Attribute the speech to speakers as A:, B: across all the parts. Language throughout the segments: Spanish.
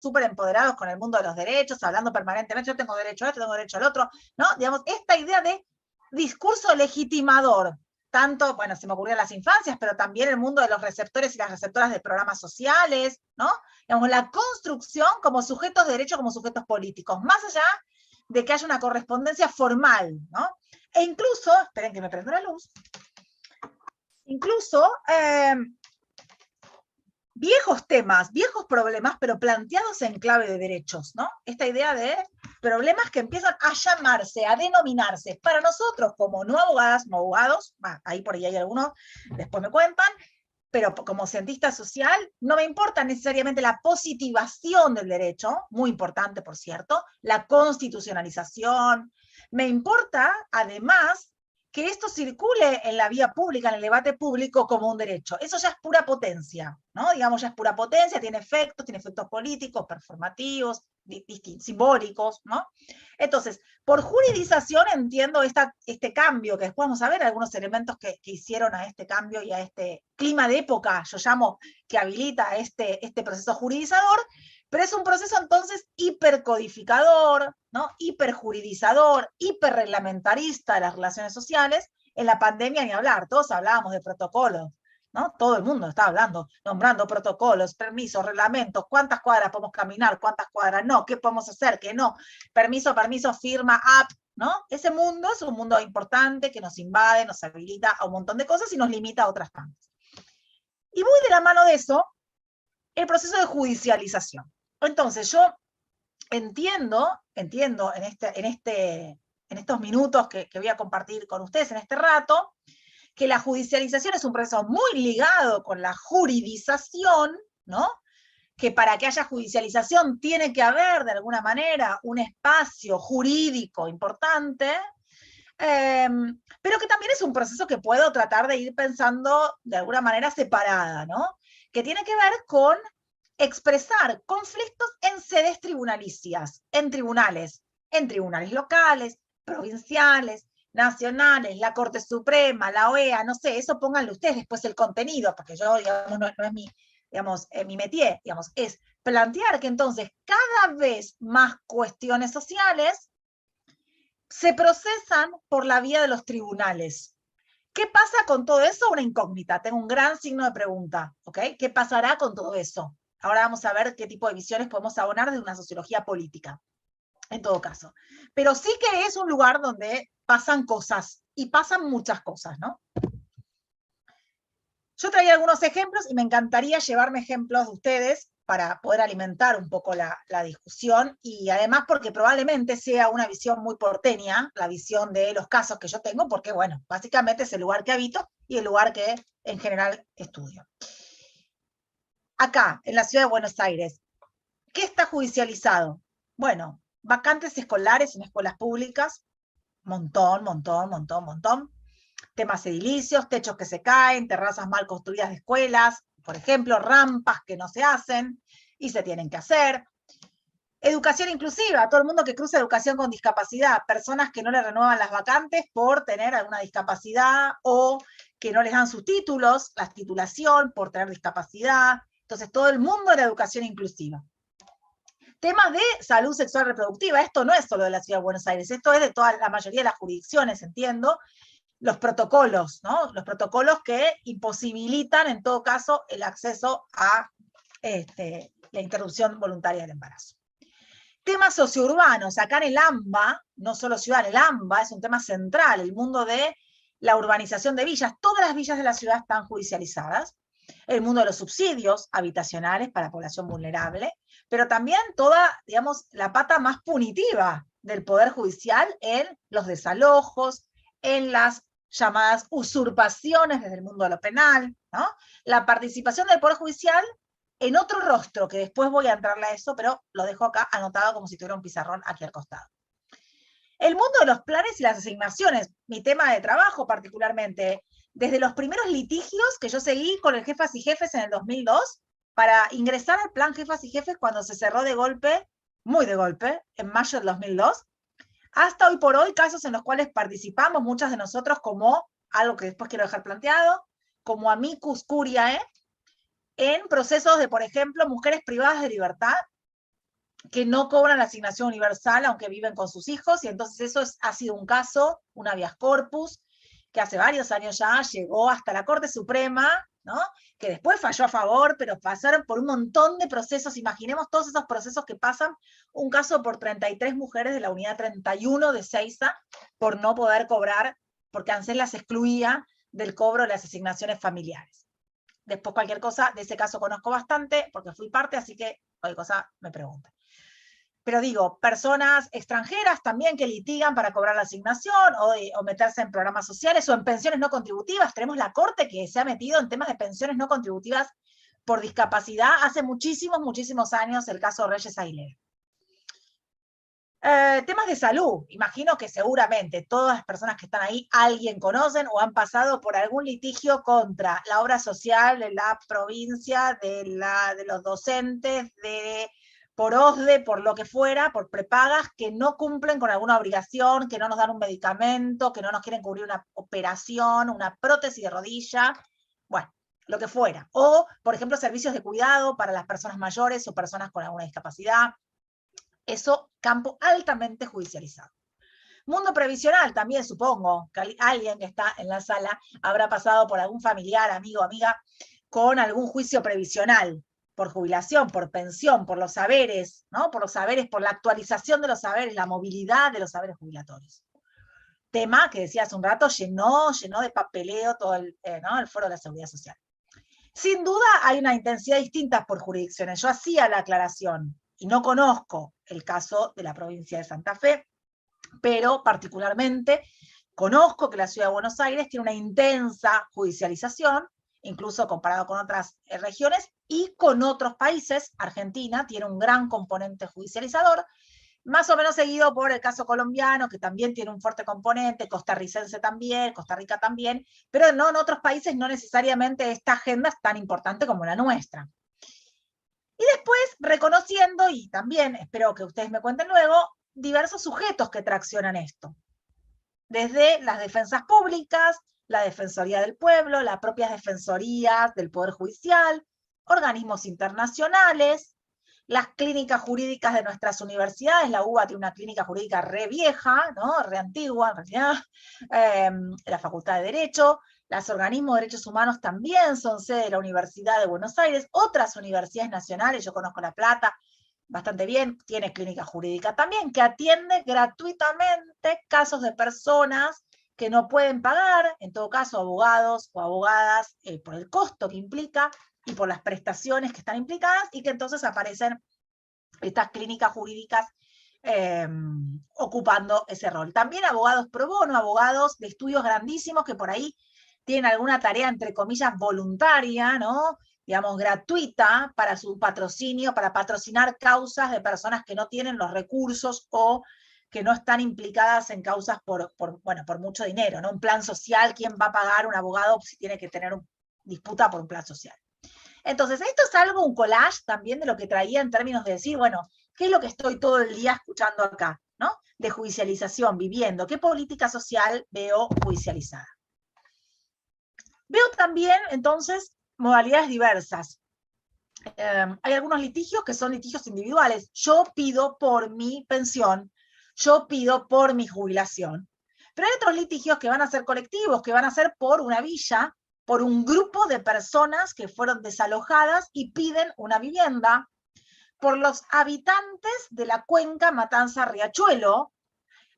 A: súper empoderados con el mundo de los derechos, hablando permanentemente, yo tengo derecho a esto, tengo derecho al otro, ¿no? Digamos, esta idea de discurso legitimador, tanto, bueno, se me ocurrió en las infancias, pero también el mundo de los receptores y las receptoras de programas sociales, ¿no? Digamos, la construcción como sujetos de derecho, como sujetos políticos, más allá de que haya una correspondencia formal, ¿no? E incluso, esperen que me prenda la luz, incluso viejos temas, viejos problemas, pero planteados en clave de derechos, ¿no? Esta idea de problemas que empiezan a llamarse, a denominarse, para nosotros como no abogadas, no abogados, ahí por ahí hay algunos, después me cuentan, pero como cientista social, no me importa necesariamente la positivación del derecho, muy importante, por cierto, la constitucionalización, me importa, además, que esto circule en la vía pública, en el debate público, como un derecho. Eso ya es pura potencia, ¿no? Digamos, ya es pura potencia, tiene efectos políticos, performativos, simbólicos, ¿no? Entonces, por juridización entiendo este cambio, que después vamos a ver algunos elementos que hicieron a este cambio y a este clima de época, yo llamo, que habilita este proceso juridizador, pero es un proceso entonces hipercodificador, ¿no? Hiperjuridizador, hiperreglamentarista de las relaciones sociales. En la pandemia ni hablar, todos hablábamos de protocolos, ¿no? Todo el mundo está hablando, nombrando protocolos, permisos, reglamentos, cuántas cuadras podemos caminar, cuántas cuadras no, qué podemos hacer, qué no, permiso, firma, app, ¿no? Ese mundo es un mundo importante que nos invade, nos habilita a un montón de cosas y nos limita a otras tantas. Y muy de la mano de eso, el proceso de judicialización. Entonces, yo entiendo en estos minutos que voy a compartir con ustedes en este rato, que la judicialización es un proceso muy ligado con la juridización, ¿no? Que para que haya judicialización tiene que haber, de alguna manera, un espacio jurídico importante, pero que también es un proceso que puedo tratar de ir pensando de alguna manera separada, ¿no? Que tiene que ver con expresar conflictos en sedes tribunalicias, en tribunales locales, provinciales, nacionales, la Corte Suprema, la OEA, no sé, eso pónganle ustedes después el contenido, porque yo, digamos, no es mi métier, digamos, es plantear que entonces cada vez más cuestiones sociales se procesan por la vía de los tribunales. ¿Qué pasa con todo eso? Una incógnita, tengo un gran signo de pregunta, ¿ok? ¿Qué pasará con todo eso? Ahora vamos a ver qué tipo de visiones podemos abonar de una sociología política, en todo caso. Pero sí que es un lugar donde pasan cosas, y pasan muchas cosas, ¿no? Yo traía algunos ejemplos y me encantaría llevarme ejemplos de ustedes para poder alimentar un poco la discusión, y además porque probablemente sea una visión muy porteña, la visión de los casos que yo tengo, porque bueno, básicamente es el lugar que habito y el lugar que en general estudio. Acá, en la ciudad de Buenos Aires, ¿qué está judicializado? Bueno, vacantes escolares en escuelas públicas, montón. Temas edilicios, techos que se caen, terrazas mal construidas de escuelas, por ejemplo, rampas que no se hacen y se tienen que hacer. Educación inclusiva, todo el mundo que cruza educación con discapacidad, personas que no le renuevan las vacantes por tener alguna discapacidad o que no les dan sus títulos, la titulación por tener discapacidad. Entonces, todo el mundo de la educación inclusiva. Temas de salud sexual reproductiva, esto no es solo de la Ciudad de Buenos Aires, esto es de toda la mayoría de las jurisdicciones, entiendo. Los protocolos, ¿no? Los protocolos que imposibilitan, en todo caso, el acceso a la interrupción voluntaria del embarazo. Temas sociourbanos, acá en el AMBA, no solo ciudad, el AMBA es un tema central, el mundo de la urbanización de villas, todas las villas de la ciudad están judicializadas, el mundo de los subsidios habitacionales para población vulnerable, pero también toda, digamos, la pata más punitiva del Poder Judicial en los desalojos, en las llamadas usurpaciones desde el mundo de lo penal, ¿no? La participación del Poder Judicial en otro rostro, que después voy a entrarle a eso, pero lo dejo acá anotado como si tuviera un pizarrón aquí al costado. El mundo de los planes y las asignaciones, mi tema de trabajo particularmente, desde los primeros litigios que yo seguí con el Jefas y Jefes en el 2002, para ingresar al plan Jefas y Jefes cuando se cerró de golpe, muy de golpe, en mayo del 2002, hasta hoy por hoy, casos en los cuales participamos muchas de nosotros como, algo que después quiero dejar planteado, como amicus curiae, en procesos de, por ejemplo, mujeres privadas de libertad, que no cobran la asignación universal aunque viven con sus hijos, y entonces eso ha sido un caso, un habeas corpus, que hace varios años ya llegó hasta la Corte Suprema, ¿no? Que después falló a favor, pero pasaron por un montón de procesos. Imaginemos todos esos procesos que pasan, un caso por 33 mujeres de la unidad 31 de Seiza, por no poder cobrar, porque ANSES las excluía del cobro de las asignaciones familiares. Después cualquier cosa, de ese caso conozco bastante, porque fui parte, así que cualquier cosa me preguntan. Pero digo, personas extranjeras también que litigan para cobrar la asignación o meterse en programas sociales o en pensiones no contributivas. Tenemos la Corte que se ha metido en temas de pensiones no contributivas por discapacidad hace muchísimos, muchísimos años, el caso Reyes Aguilera. Temas de salud. Imagino que seguramente todas las personas que están ahí alguien conocen o han pasado por algún litigio contra la obra social de la provincia, de los docentes, por OSDE, por lo que fuera, por prepagas, que no cumplen con alguna obligación, que no nos dan un medicamento, que no nos quieren cubrir una operación, una prótesis de rodilla, bueno, lo que fuera. O, por ejemplo, servicios de cuidado para las personas mayores o personas con alguna discapacidad. Eso, campo altamente judicializado. Mundo previsional, también supongo que alguien que está en la sala habrá pasado por algún familiar, amigo, amiga, con algún juicio previsional, por jubilación, por pensión, por los saberes, ¿no? Por los saberes, por la actualización de los saberes, la movilidad de los saberes jubilatorios. Tema que decía hace un rato, llenó de papeleo todo ¿no? el foro de la seguridad social. Sin duda hay una intensidad distinta por jurisdicciones. Yo hacía la aclaración y no conozco el caso de la provincia de Santa Fe, pero particularmente conozco que la ciudad de Buenos Aires tiene una intensa judicialización, incluso comparado con otras regiones y con otros países. Argentina tiene un gran componente judicializador, más o menos seguido por el caso colombiano, que también tiene un fuerte componente, costarricense también, Costa Rica también, pero no, en otros países no necesariamente esta agenda es tan importante como la nuestra. Y después, reconociendo, y también espero que ustedes me cuenten luego, diversos sujetos que traccionan esto. Desde las defensas públicas, la Defensoría del Pueblo, las propias defensorías del Poder Judicial, organismos internacionales, las clínicas jurídicas de nuestras universidades. La UBA tiene una clínica jurídica re vieja, ¿no? Re antigua en realidad, la Facultad de Derecho. Los organismos de derechos humanos también son sede de la Universidad de Buenos Aires. Otras universidades nacionales, yo conozco La Plata bastante bien, tiene clínica jurídica también, que atiende gratuitamente casos de personas que no pueden pagar, en todo caso abogados o abogadas, por el costo que implica y por las prestaciones que están implicadas, y que entonces aparecen estas clínicas jurídicas ocupando ese rol. También abogados pro bono, abogados de estudios grandísimos que por ahí tienen alguna tarea, entre comillas, voluntaria, ¿no? Digamos, gratuita para su patrocinio, para patrocinar causas de personas que no tienen los recursos o que no están implicadas en causas por mucho dinero, ¿no? Un plan social, ¿quién va a pagar un abogado si tiene que tener una disputa por un plan social? Entonces, esto es algo, un collage también de lo que traía en términos de decir, bueno, ¿qué es lo que estoy todo el día escuchando acá? ¿No? De judicialización, viviendo. ¿Qué política social veo judicializada? Veo también, entonces, modalidades diversas. Hay algunos litigios que son litigios individuales. Yo pido por mi pensión, yo pido por mi jubilación. Pero hay otros litigios que van a ser colectivos, que van a ser por una villa, por un grupo de personas que fueron desalojadas y piden una vivienda, por los habitantes de la cuenca Matanza-Riachuelo.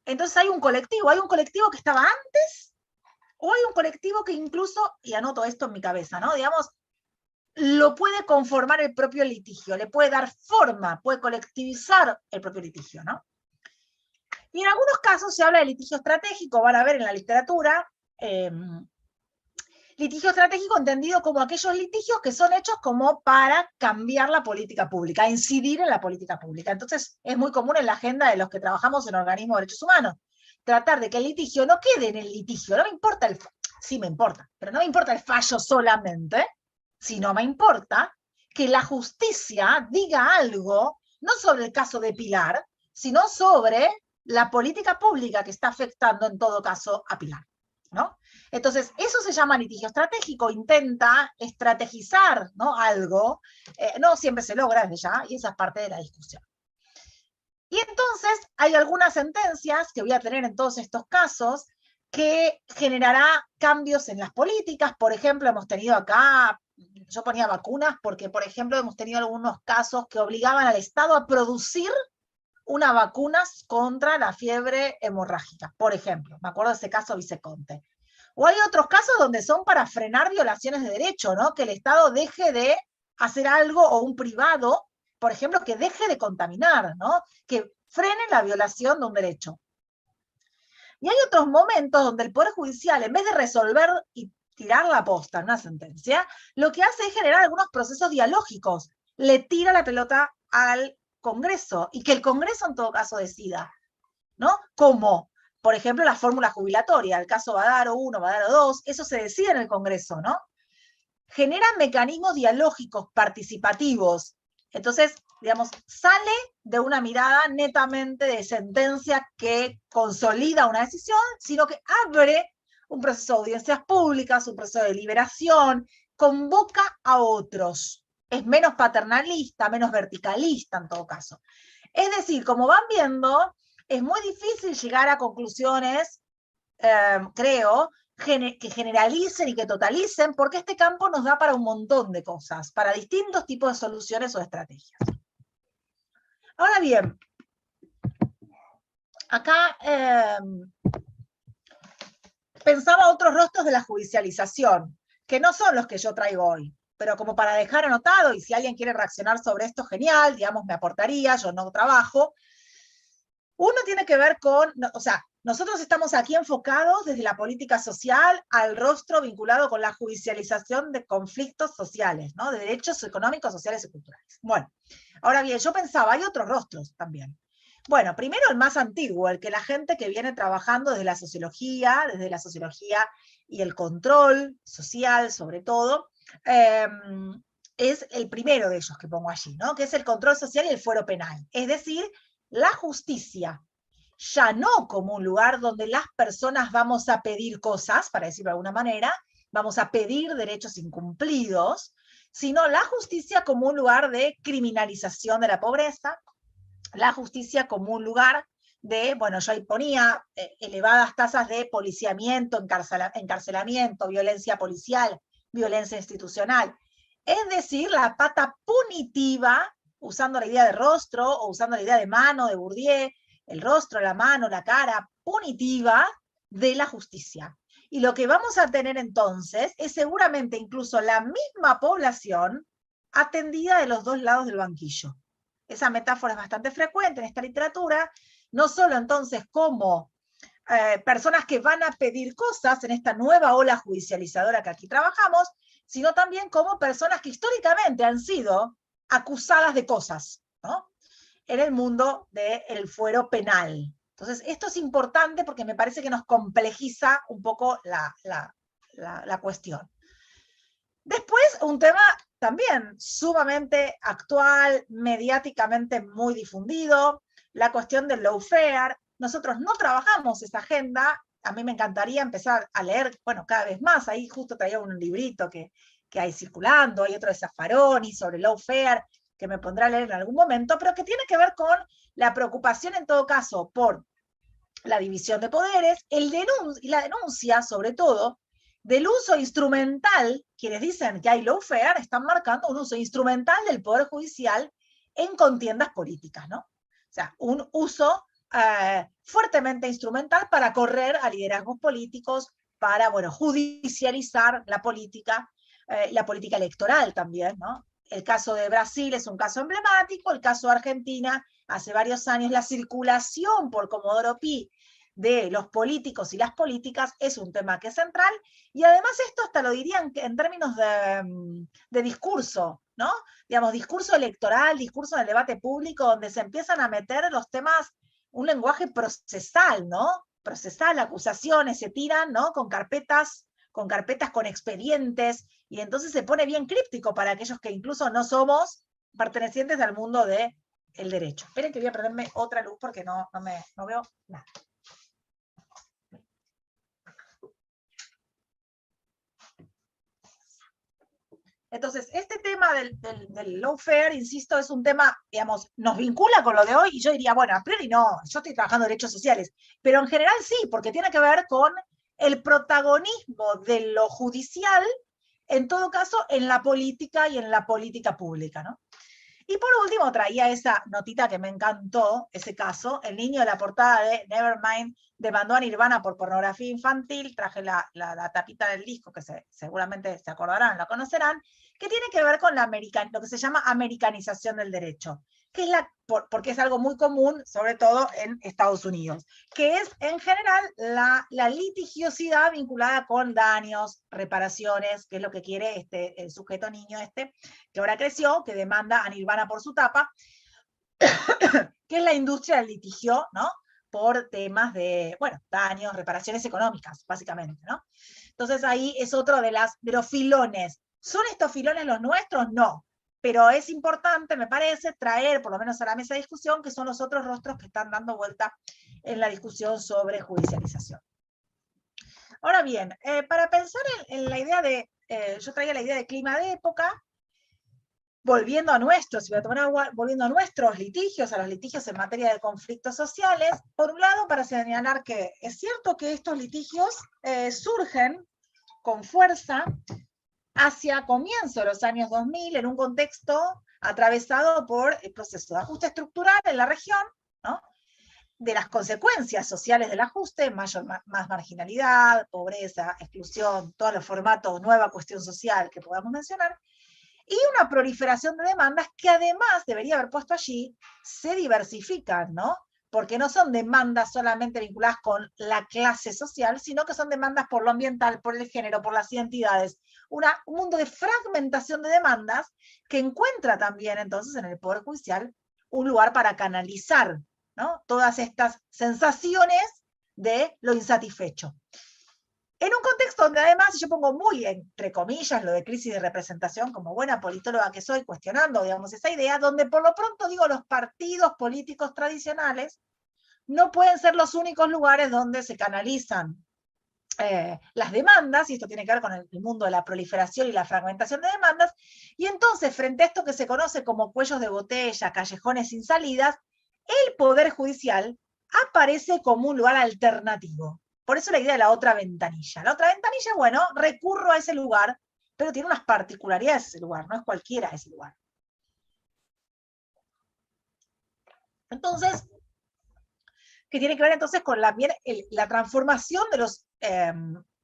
A: Entonces hay un colectivo que estaba antes, o hay un colectivo que incluso, y anoto esto en mi cabeza, ¿no? Digamos, lo puede conformar el propio litigio, le puede dar forma, puede colectivizar el propio litigio, ¿no? Y en algunos casos se habla de litigio estratégico, van a ver en la literatura, litigio estratégico entendido como aquellos litigios que son hechos como para cambiar la política pública, incidir en la política pública. Entonces es muy común en la agenda de los que trabajamos en organismos de derechos humanos, tratar de que el litigio no quede en el litigio, no me importa sí me importa, pero no me importa el fallo solamente, sino me importa que la justicia diga algo, no sobre el caso de Pilar, sino sobre la política pública que está afectando en todo caso a Pilar, ¿no? Entonces, eso se llama litigio estratégico, intenta estrategizar, ¿no? Algo, no siempre se logra desde ya, y esa es parte de la discusión. Y entonces hay algunas sentencias que voy a tener en todos estos casos que generará cambios en las políticas. Por ejemplo, hemos tenido acá, yo ponía vacunas porque, por ejemplo, hemos tenido algunos casos que obligaban al Estado a producir una vacuna contra la fiebre hemorrágica, por ejemplo. Me acuerdo de ese caso Viceconte. O hay otros casos donde son para frenar violaciones de derecho, ¿no? Que el Estado deje de hacer algo o un privado, por ejemplo, que deje de contaminar, ¿no? Que frene la violación de un derecho. Y hay otros momentos donde el Poder Judicial, en vez de resolver y tirar la posta en una sentencia, lo que hace es generar algunos procesos dialógicos. Le tira la pelota al Congreso y que el Congreso en todo caso decida, ¿no? Como, por ejemplo, la fórmula jubilatoria, el caso Badaro 1, Badaro 2, eso se decide en el Congreso, ¿no? Generan mecanismos dialógicos, participativos. Entonces, digamos, sale de una mirada netamente de sentencia que consolida una decisión, sino que abre un proceso de audiencias públicas, un proceso de deliberación, convoca a otros. Es menos paternalista, menos verticalista en todo caso. Es decir, como van viendo, es muy difícil llegar a conclusiones, creo, que generalicen y que totalicen, porque este campo nos da para un montón de cosas, para distintos tipos de soluciones o estrategias. Ahora bien, acá pensaba otros rostros de la judicialización, que no son los que yo traigo hoy, pero como para dejar anotado, y si alguien quiere reaccionar sobre esto, genial, digamos, me aportaría, yo no trabajo. Uno tiene que ver con, o sea, nosotros estamos aquí enfocados desde la política social al rostro vinculado con la judicialización de conflictos sociales, ¿no? De derechos económicos, sociales y culturales. Bueno, ahora bien, yo pensaba, hay otros rostros también. Bueno, primero el más antiguo, el que la gente que viene trabajando desde la sociología y el control social, sobre todo, es el primero de ellos que pongo allí, ¿no? Que es el control social y el fuero penal. Es decir, la justicia, ya no como un lugar donde las personas vamos a pedir cosas, para decirlo de alguna manera, vamos a pedir derechos incumplidos, sino la justicia como un lugar de criminalización de la pobreza, la justicia como un lugar de, bueno, yo ahí ponía elevadas tasas de policiamiento, encarcelamiento, violencia policial, violencia institucional. Es decir, la pata punitiva, usando la idea de rostro o usando la idea de mano de Bourdieu, el rostro, la mano, la cara punitiva de la justicia. Y lo que vamos a tener entonces es seguramente incluso la misma población atendida de los dos lados del banquillo. Esa metáfora es bastante frecuente en esta literatura, no solo entonces como personas que van a pedir cosas en esta nueva ola judicializadora que aquí trabajamos, sino también como personas que históricamente han sido acusadas de cosas, ¿no? En el mundo del fuero penal. Entonces, esto es importante porque me parece que nos complejiza un poco la cuestión. Después, un tema también sumamente actual, mediáticamente muy difundido, la cuestión del lawfare. Nosotros no trabajamos esa agenda, a mí me encantaría empezar a leer, bueno, cada vez más, ahí justo traía un librito que hay circulando, hay otro de Zaffaroni sobre lawfare, que me pondrá a leer en algún momento, pero que tiene que ver con la preocupación en todo caso por la división de poderes, y la denuncia, sobre todo, del uso instrumental. Quienes dicen que hay lawfare están marcando un uso instrumental del Poder Judicial en contiendas políticas, ¿no? O sea, un uso fuertemente instrumental para correr a liderazgos políticos, para, bueno, judicializar la política electoral también, ¿no? El caso de Brasil es un caso emblemático, el caso de Argentina, hace varios años, la circulación por Comodoro Pi de los políticos y las políticas es un tema que es central, y además esto hasta lo dirían en términos de discurso, ¿no? Digamos, discurso electoral, discurso del debate público, donde se empiezan a meter los temas, un lenguaje procesal, ¿no? Procesal, acusaciones se tiran, ¿no? Con carpetas, con expedientes, y entonces se pone bien críptico para aquellos que incluso no somos pertenecientes al mundo del derecho. Esperen que voy a prenderme otra luz porque no veo nada. Entonces, este tema del lawfare, insisto, es un tema, digamos, nos vincula con lo de hoy, y yo diría, bueno, a priori no, yo estoy trabajando en derechos sociales, pero en general sí, porque tiene que ver con el protagonismo de lo judicial, en todo caso, en la política y en la política pública, ¿no? Y por último traía esa notita que me encantó, ese caso, el niño de la portada de Nevermind demandó a Nirvana por pornografía infantil, traje la tapita del disco, que seguramente se acordarán, lo conocerán, que tiene que ver con lo que se llama americanización del derecho, que es porque es algo muy común, sobre todo en Estados Unidos, que es en general la litigiosidad vinculada con daños, reparaciones, que es lo que quiere el sujeto niño que ahora creció, que demanda a Nirvana por su tapa, que es la industria del litigio, ¿no? Por temas de, bueno, daños, reparaciones económicas, básicamente, ¿no? Entonces ahí es otro de los filones. ¿Son estos filones los nuestros? No. Pero es importante, me parece, traer por lo menos a la mesa de discusión que son los otros rostros que están dando vuelta en la discusión sobre judicialización. Ahora bien, para pensar en la idea yo traía la idea de clima de época, volviendo a nuestros litigios, a los litigios en materia de conflictos sociales, por un lado, para señalar que es cierto que estos litigios surgen con fuerza hacia comienzos de los años 2000, en un contexto atravesado por el proceso de ajuste estructural en la región, ¿no? De las consecuencias sociales del ajuste, más marginalidad, pobreza, exclusión, todos los formatos, nueva cuestión social que podamos mencionar, y una proliferación de demandas que además, debería haber puesto allí, se diversifican, ¿no? Porque no son demandas solamente vinculadas con la clase social, sino que son demandas por lo ambiental, por el género, por las identidades. Un mundo de fragmentación de demandas que encuentra también entonces en el Poder Judicial un lugar para canalizar, ¿no? Todas estas sensaciones de lo insatisfecho. En un contexto donde además yo pongo muy entre comillas lo de crisis de representación, como buena politóloga que soy, cuestionando, digamos, esa idea, donde por lo pronto digo los partidos políticos tradicionales no pueden ser los únicos lugares donde se canalizan las demandas, y esto tiene que ver con el mundo de la proliferación y la fragmentación de demandas, y entonces frente a esto que se conoce como cuellos de botella, callejones sin salidas, el Poder Judicial aparece como un lugar alternativo. Por eso la idea de la otra ventanilla. La otra ventanilla, bueno, recurro a ese lugar, pero tiene unas particularidades ese lugar, no es cualquiera ese lugar. Entonces, que tiene que ver entonces con la transformación de los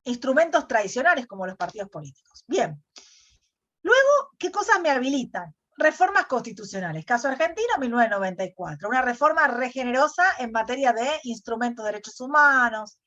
A: instrumentos tradicionales como los partidos políticos. Bien. Luego, ¿qué cosas me habilitan? Reformas constitucionales. Caso Argentina, 1994. Una reforma regenerosa en materia de instrumentos de derechos humanos,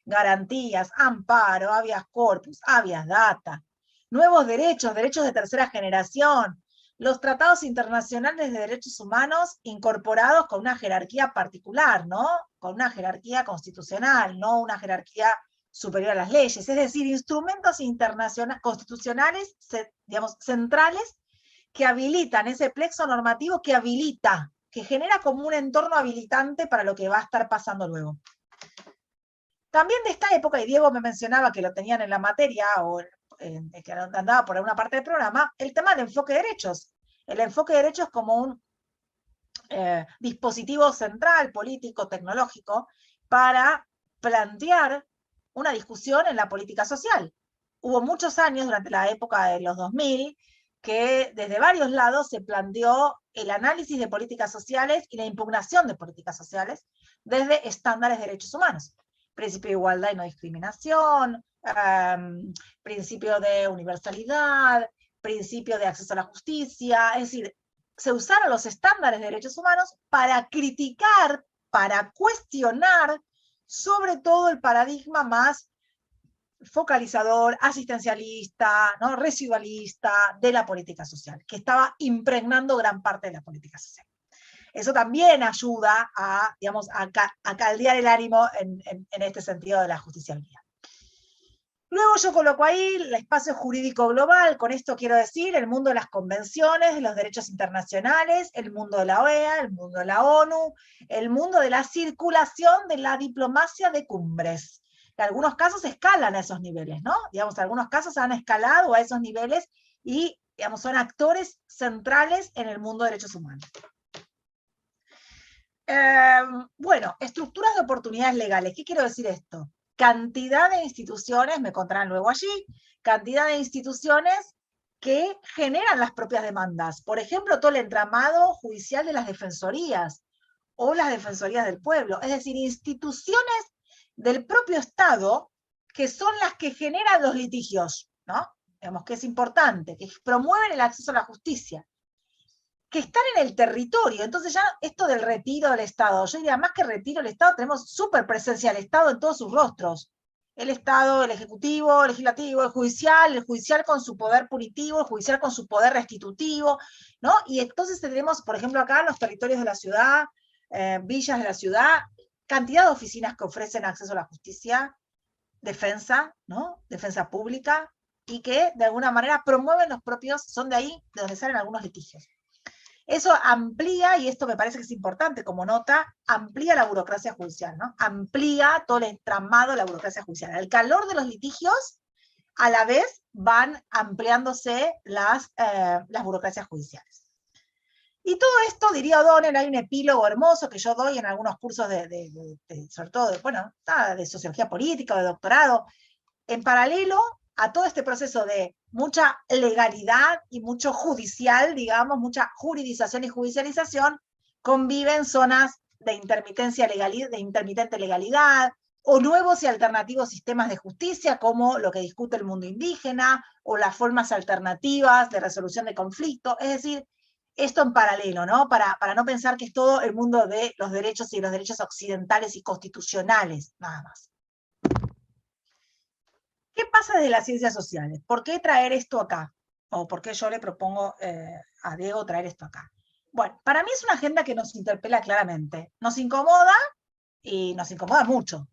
A: garantías, amparo, habeas corpus, habeas data, nuevos derechos, derechos de tercera generación, los tratados internacionales de derechos humanos incorporados con una jerarquía particular, ¿no? Con una jerarquía constitucional, no una jerarquía superior a las leyes, es decir, instrumentos internacionales, constitucionales, digamos, centrales, que habilitan ese plexo normativo que habilita, que genera como un entorno habilitante para lo que va a estar pasando luego. También de esta época, y Diego me mencionaba que lo tenían en la materia, o que andaba por alguna parte del programa, el tema del enfoque de derechos. El enfoque de derechos como un dispositivo central, político, tecnológico, para plantear una discusión en la política social. Hubo muchos años durante la época de los 2000 que desde varios lados se planteó el análisis de políticas sociales y la impugnación de políticas sociales desde estándares de derechos humanos. Principio de igualdad y no discriminación, principio de universalidad, principio de acceso a la justicia, es decir, se usaron los estándares de derechos humanos para criticar, para cuestionar sobre todo el paradigma más focalizador, asistencialista, ¿no? Residualista de la política social, que estaba impregnando gran parte de la política social. Eso también ayuda a, digamos, a caldear el ánimo en este sentido de la justiciabilidad. Luego yo coloco ahí el espacio jurídico global, con esto quiero decir el mundo de las convenciones, de los derechos internacionales, el mundo de la OEA, el mundo de la ONU, el mundo de la circulación de la diplomacia de cumbres. En algunos casos escalan a esos niveles, ¿no? Digamos, algunos casos han escalado a esos niveles y Digamos, son actores centrales en el mundo de derechos humanos. Bueno, estructuras de oportunidades legales. ¿Qué quiero decir esto? Cantidad de instituciones, me contarán luego allí, cantidad de instituciones que generan las propias demandas. Por ejemplo, todo el entramado judicial de las defensorías o las defensorías del pueblo. Es decir, instituciones del propio Estado que son las que generan los litigios, ¿no? Digamos que es importante, que promueven el acceso a la justicia, que están en el territorio. Entonces ya esto del retiro del Estado, yo diría más que retiro del Estado, tenemos súper presencia del Estado en todos sus rostros. El Estado, el Ejecutivo, el Legislativo, el Judicial con su poder punitivo, el Judicial con su poder restitutivo, ¿no? Y entonces tenemos, por ejemplo, acá los territorios de la ciudad, villas de la ciudad, cantidad de oficinas que ofrecen acceso a la justicia, defensa, ¿no? Defensa pública, y que de alguna manera promueven los propios, son de ahí de donde salen algunos litigios. Eso amplía, y esto me parece que es importante como nota, amplía la burocracia judicial, ¿no? Amplía todo el entramado de la burocracia judicial. Al calor de los litigios, a la vez van ampliándose las burocracias judiciales. Y todo esto, diría O'Donnell, hay un epílogo hermoso que yo doy en algunos cursos sobre todo, de sociología política o de doctorado, en paralelo a todo este proceso de mucha legalidad y mucho judicial, digamos, mucha juridización y judicialización, conviven zonas de intermitente legalidad, o nuevos y alternativos sistemas de justicia, como lo que discute el mundo indígena, o las formas alternativas de resolución de conflictos. Es decir, esto en paralelo, ¿no? Para no pensar que es todo el mundo de los derechos y los derechos occidentales y constitucionales, nada más. ¿Qué pasa desde las ciencias sociales? ¿Por qué traer esto acá? ¿O por qué yo le propongo a Diego traer esto acá? Bueno, para mí es una agenda que nos interpela claramente. Nos incomoda, y nos incomoda mucho.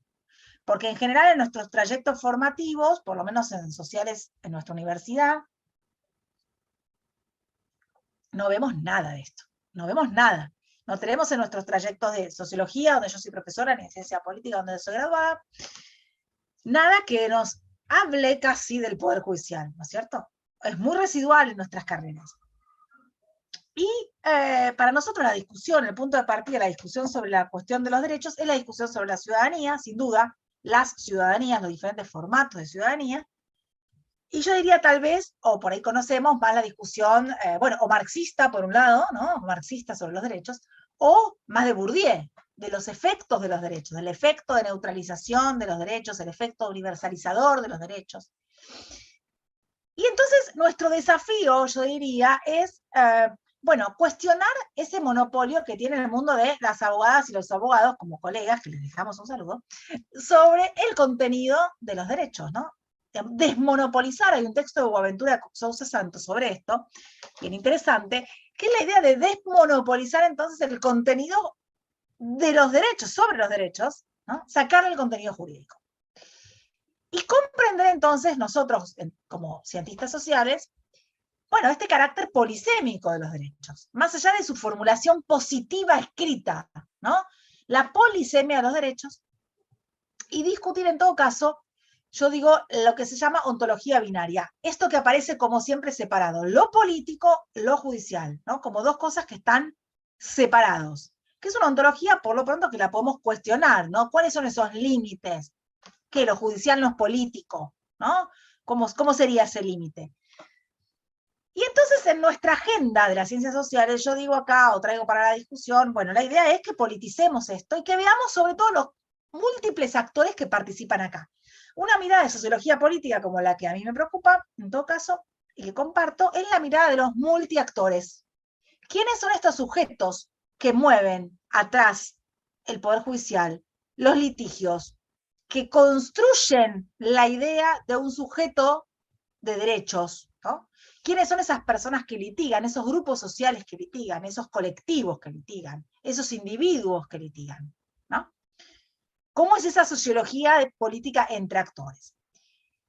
A: Porque en general en nuestros trayectos formativos, por lo menos en sociales en nuestra universidad, no vemos nada de esto. No vemos nada. No tenemos en nuestros trayectos de sociología, donde yo soy profesora, ni de ciencia política, donde soy graduada, nada que nos hable casi del Poder Judicial, ¿no es cierto? Es muy residual en nuestras carreras. Y para nosotros la discusión, el punto de partida de la discusión sobre la cuestión de los derechos es la discusión sobre la ciudadanía, sin duda, las ciudadanías, los diferentes formatos de ciudadanía. Y yo diría tal vez, o por ahí conocemos más la discusión, bueno, o marxista por un lado, ¿no? Marxista sobre los derechos, o más de Bourdieu, de los efectos de los derechos, del efecto de neutralización de los derechos, el efecto universalizador de los derechos. Y entonces nuestro desafío, yo diría, es, bueno, cuestionar ese monopolio que tiene el mundo de las abogadas y los abogados, como colegas, que les dejamos un saludo, sobre el contenido de los derechos, ¿no? Desmonopolizar, hay un texto de Boaventura Sousa Santos sobre esto, bien interesante, que es la idea de desmonopolizar entonces el contenido de los derechos, sobre los derechos, ¿no? Sacar el contenido jurídico. Y comprender entonces nosotros, como cientistas sociales, bueno, este carácter polisémico de los derechos, más allá de su formulación positiva escrita, ¿no? La polisemia de los derechos, y discutir en todo caso, yo digo, lo que se llama ontología binaria, esto que aparece como siempre separado, lo político, lo judicial, ¿no? Como dos cosas que están separados, que es una ontología, por lo pronto, que la podemos cuestionar, ¿no? ¿Cuáles son esos límites? Que lo judicial no es político, ¿no? ¿Cómo sería ese límite? Y entonces en nuestra agenda de las ciencias sociales, yo digo acá, o traigo para la discusión, bueno, la idea es que politicemos esto y que veamos sobre todo los múltiples actores que participan acá. Una mirada de sociología política como la que a mí me preocupa, en todo caso, y que comparto, es la mirada de los multiactores. ¿Quiénes son estos sujetos que mueven atrás el Poder Judicial, los litigios, que construyen la idea de un sujeto de derechos, ¿no? ¿Quiénes son esas personas que litigan, esos grupos sociales que litigan, esos colectivos que litigan, esos individuos que litigan, ¿no? ¿Cómo es esa sociología de política entre actores?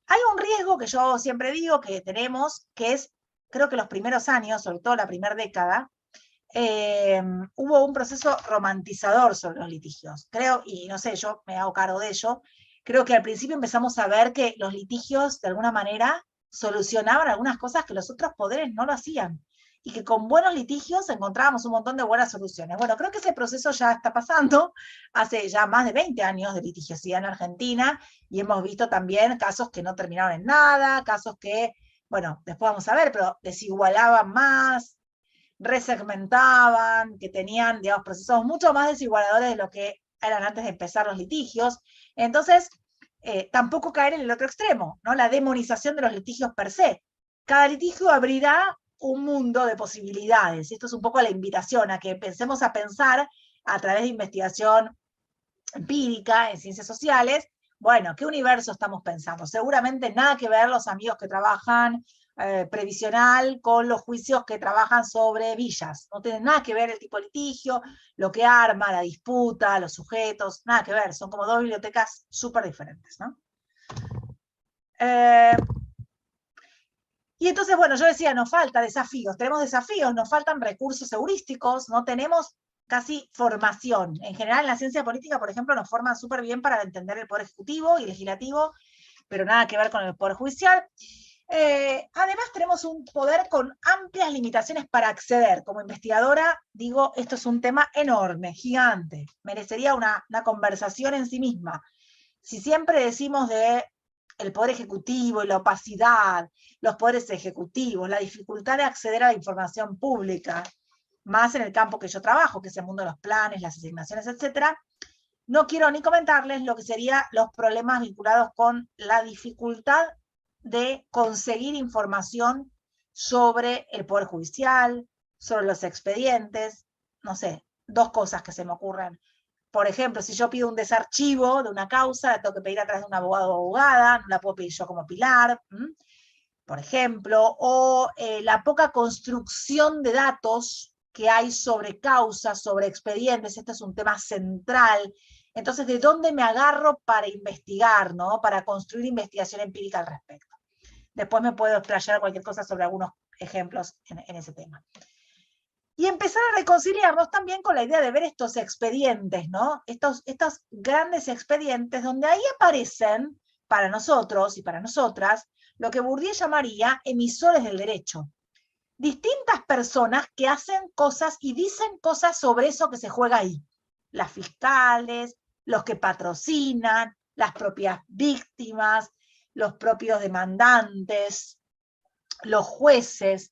A: Hay un riesgo que yo siempre digo que tenemos, que es, creo que los primeros años, sobre todo la primera década, hubo un proceso romantizador sobre los litigios. Creo, y no sé, yo me hago cargo de ello, creo que al principio empezamos a ver que los litigios, de alguna manera, solucionaban algunas cosas que los otros poderes no lo hacían, y que con buenos litigios encontrábamos un montón de buenas soluciones. Bueno, creo que ese proceso ya está pasando, hace ya más de 20 años de litigiosidad en Argentina, y hemos visto también casos que no terminaron en nada, casos que, bueno, después vamos a ver, pero desigualaban más, resegmentaban, que tenían, digamos, procesos mucho más desigualadores de lo que eran antes de empezar los litigios. Entonces, tampoco caer en el otro extremo, ¿no? La demonización de los litigios per se. Cada litigio abrirá un mundo de posibilidades. Esto es un poco la invitación a que empecemos a pensar a través de investigación empírica en ciencias sociales. Bueno, ¿qué universo estamos pensando? Seguramente nada que ver los amigos que trabajan previsional con los juicios que trabajan sobre villas. No tienen nada que ver el tipo de litigio, lo que arma, la disputa, los sujetos, nada que ver. Son como dos bibliotecas súper diferentes, ¿no? Y entonces, bueno, yo decía, nos falta desafíos, tenemos desafíos, nos faltan recursos heurísticos, no tenemos casi formación. En general, en la ciencia política, por ejemplo, nos forman súper bien para entender el poder ejecutivo y legislativo, pero nada que ver con el poder judicial. Además, tenemos un poder con amplias limitaciones para acceder. Como investigadora, digo, esto es un tema enorme, gigante. Merecería una conversación en sí misma. Si siempre decimos de el poder ejecutivo y la opacidad, los poderes ejecutivos, la dificultad de acceder a la información pública, más en el campo que yo trabajo, que es el mundo de los planes, las asignaciones, etcétera, no quiero ni comentarles lo que serían los problemas vinculados con la dificultad de conseguir información sobre el Poder Judicial, sobre los expedientes, no sé, dos cosas que se me ocurren. Por ejemplo, si yo pido un desarchivo de una causa, la tengo que pedir a través de un abogado o abogada, no la puedo pedir yo como Pilar, por ejemplo, o la poca construcción de datos que hay sobre causas, sobre expedientes. Este es un tema central. Entonces, ¿de dónde me agarro para investigar, ¿no? Para construir investigación empírica al respecto? Después me puedo explayar cualquier cosa sobre algunos ejemplos en ese tema. Y empezar a reconciliarnos también con la idea de ver estos expedientes, ¿no? Estos grandes expedientes donde ahí aparecen, para nosotros y para nosotras, lo que Bourdieu llamaría emisores del derecho. Distintas personas que hacen cosas y dicen cosas sobre eso que se juega ahí. Las fiscales, los que patrocinan, las propias víctimas, los propios demandantes, los jueces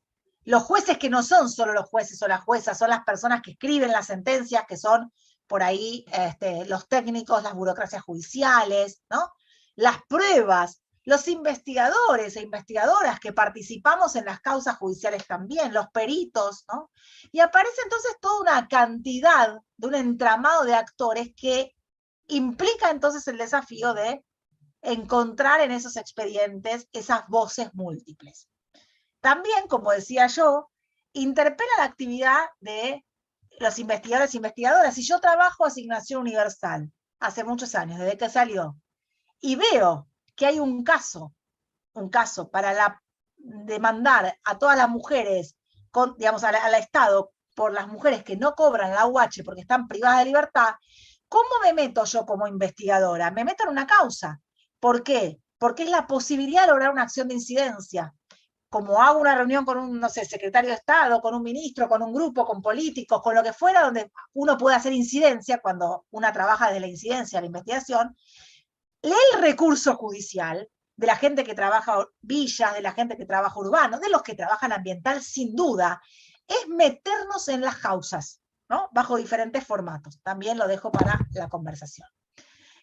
A: que no son solo los jueces o las juezas, son las personas que escriben las sentencias, que son por ahí los técnicos, las burocracias judiciales, ¿no? Las pruebas, los investigadores e investigadoras que participamos en las causas judiciales también, los peritos, ¿no? Y aparece entonces toda una cantidad de un entramado de actores que implica entonces el desafío de encontrar en esos expedientes esas voces múltiples. También, como decía yo, interpela la actividad de los investigadores e investigadoras. Si yo trabajo Asignación Universal hace muchos años, desde que salió, y veo que hay un caso para demandar a todas las mujeres, digamos, al Estado, por las mujeres que no cobran la UH porque están privadas de libertad, ¿cómo me meto yo como investigadora? Me meto en una causa. ¿Por qué? Porque es la posibilidad de lograr una acción de incidencia. Como hago una reunión con un, no sé, secretario de Estado, con un ministro, con un grupo, con políticos, con lo que fuera, donde uno puede hacer incidencia, cuando una trabaja desde la incidencia, la investigación, lee el recurso judicial de la gente que trabaja villas, de la gente que trabaja urbano, de los que trabajan ambiental, sin duda, es meternos en las causas, ¿no? Bajo diferentes formatos. También lo dejo para la conversación.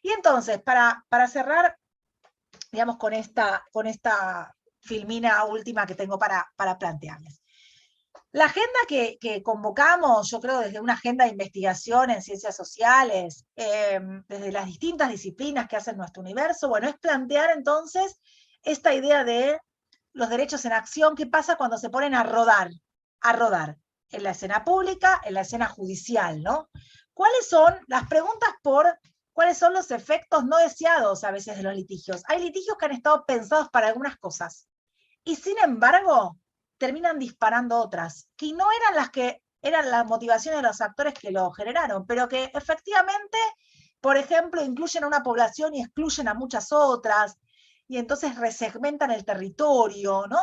A: Y entonces, para cerrar, digamos, con esta filmina última que tengo para plantearles. La agenda que convocamos, yo creo, desde una agenda de investigación en ciencias sociales, desde las distintas disciplinas que hacen nuestro universo, bueno, es plantear entonces esta idea de los derechos en acción, qué pasa cuando se ponen a rodar en la escena pública, en la escena judicial, ¿no? ¿Cuáles son las preguntas por cuáles son los efectos no deseados a veces de los litigios? Hay litigios que han estado pensados para algunas cosas, y sin embargo, terminan disparando otras, que no eran las que eran las motivaciones de los actores que lo generaron, pero que efectivamente, por ejemplo, incluyen a una población y excluyen a muchas otras. y entonces resegmentan el territorio, ¿no?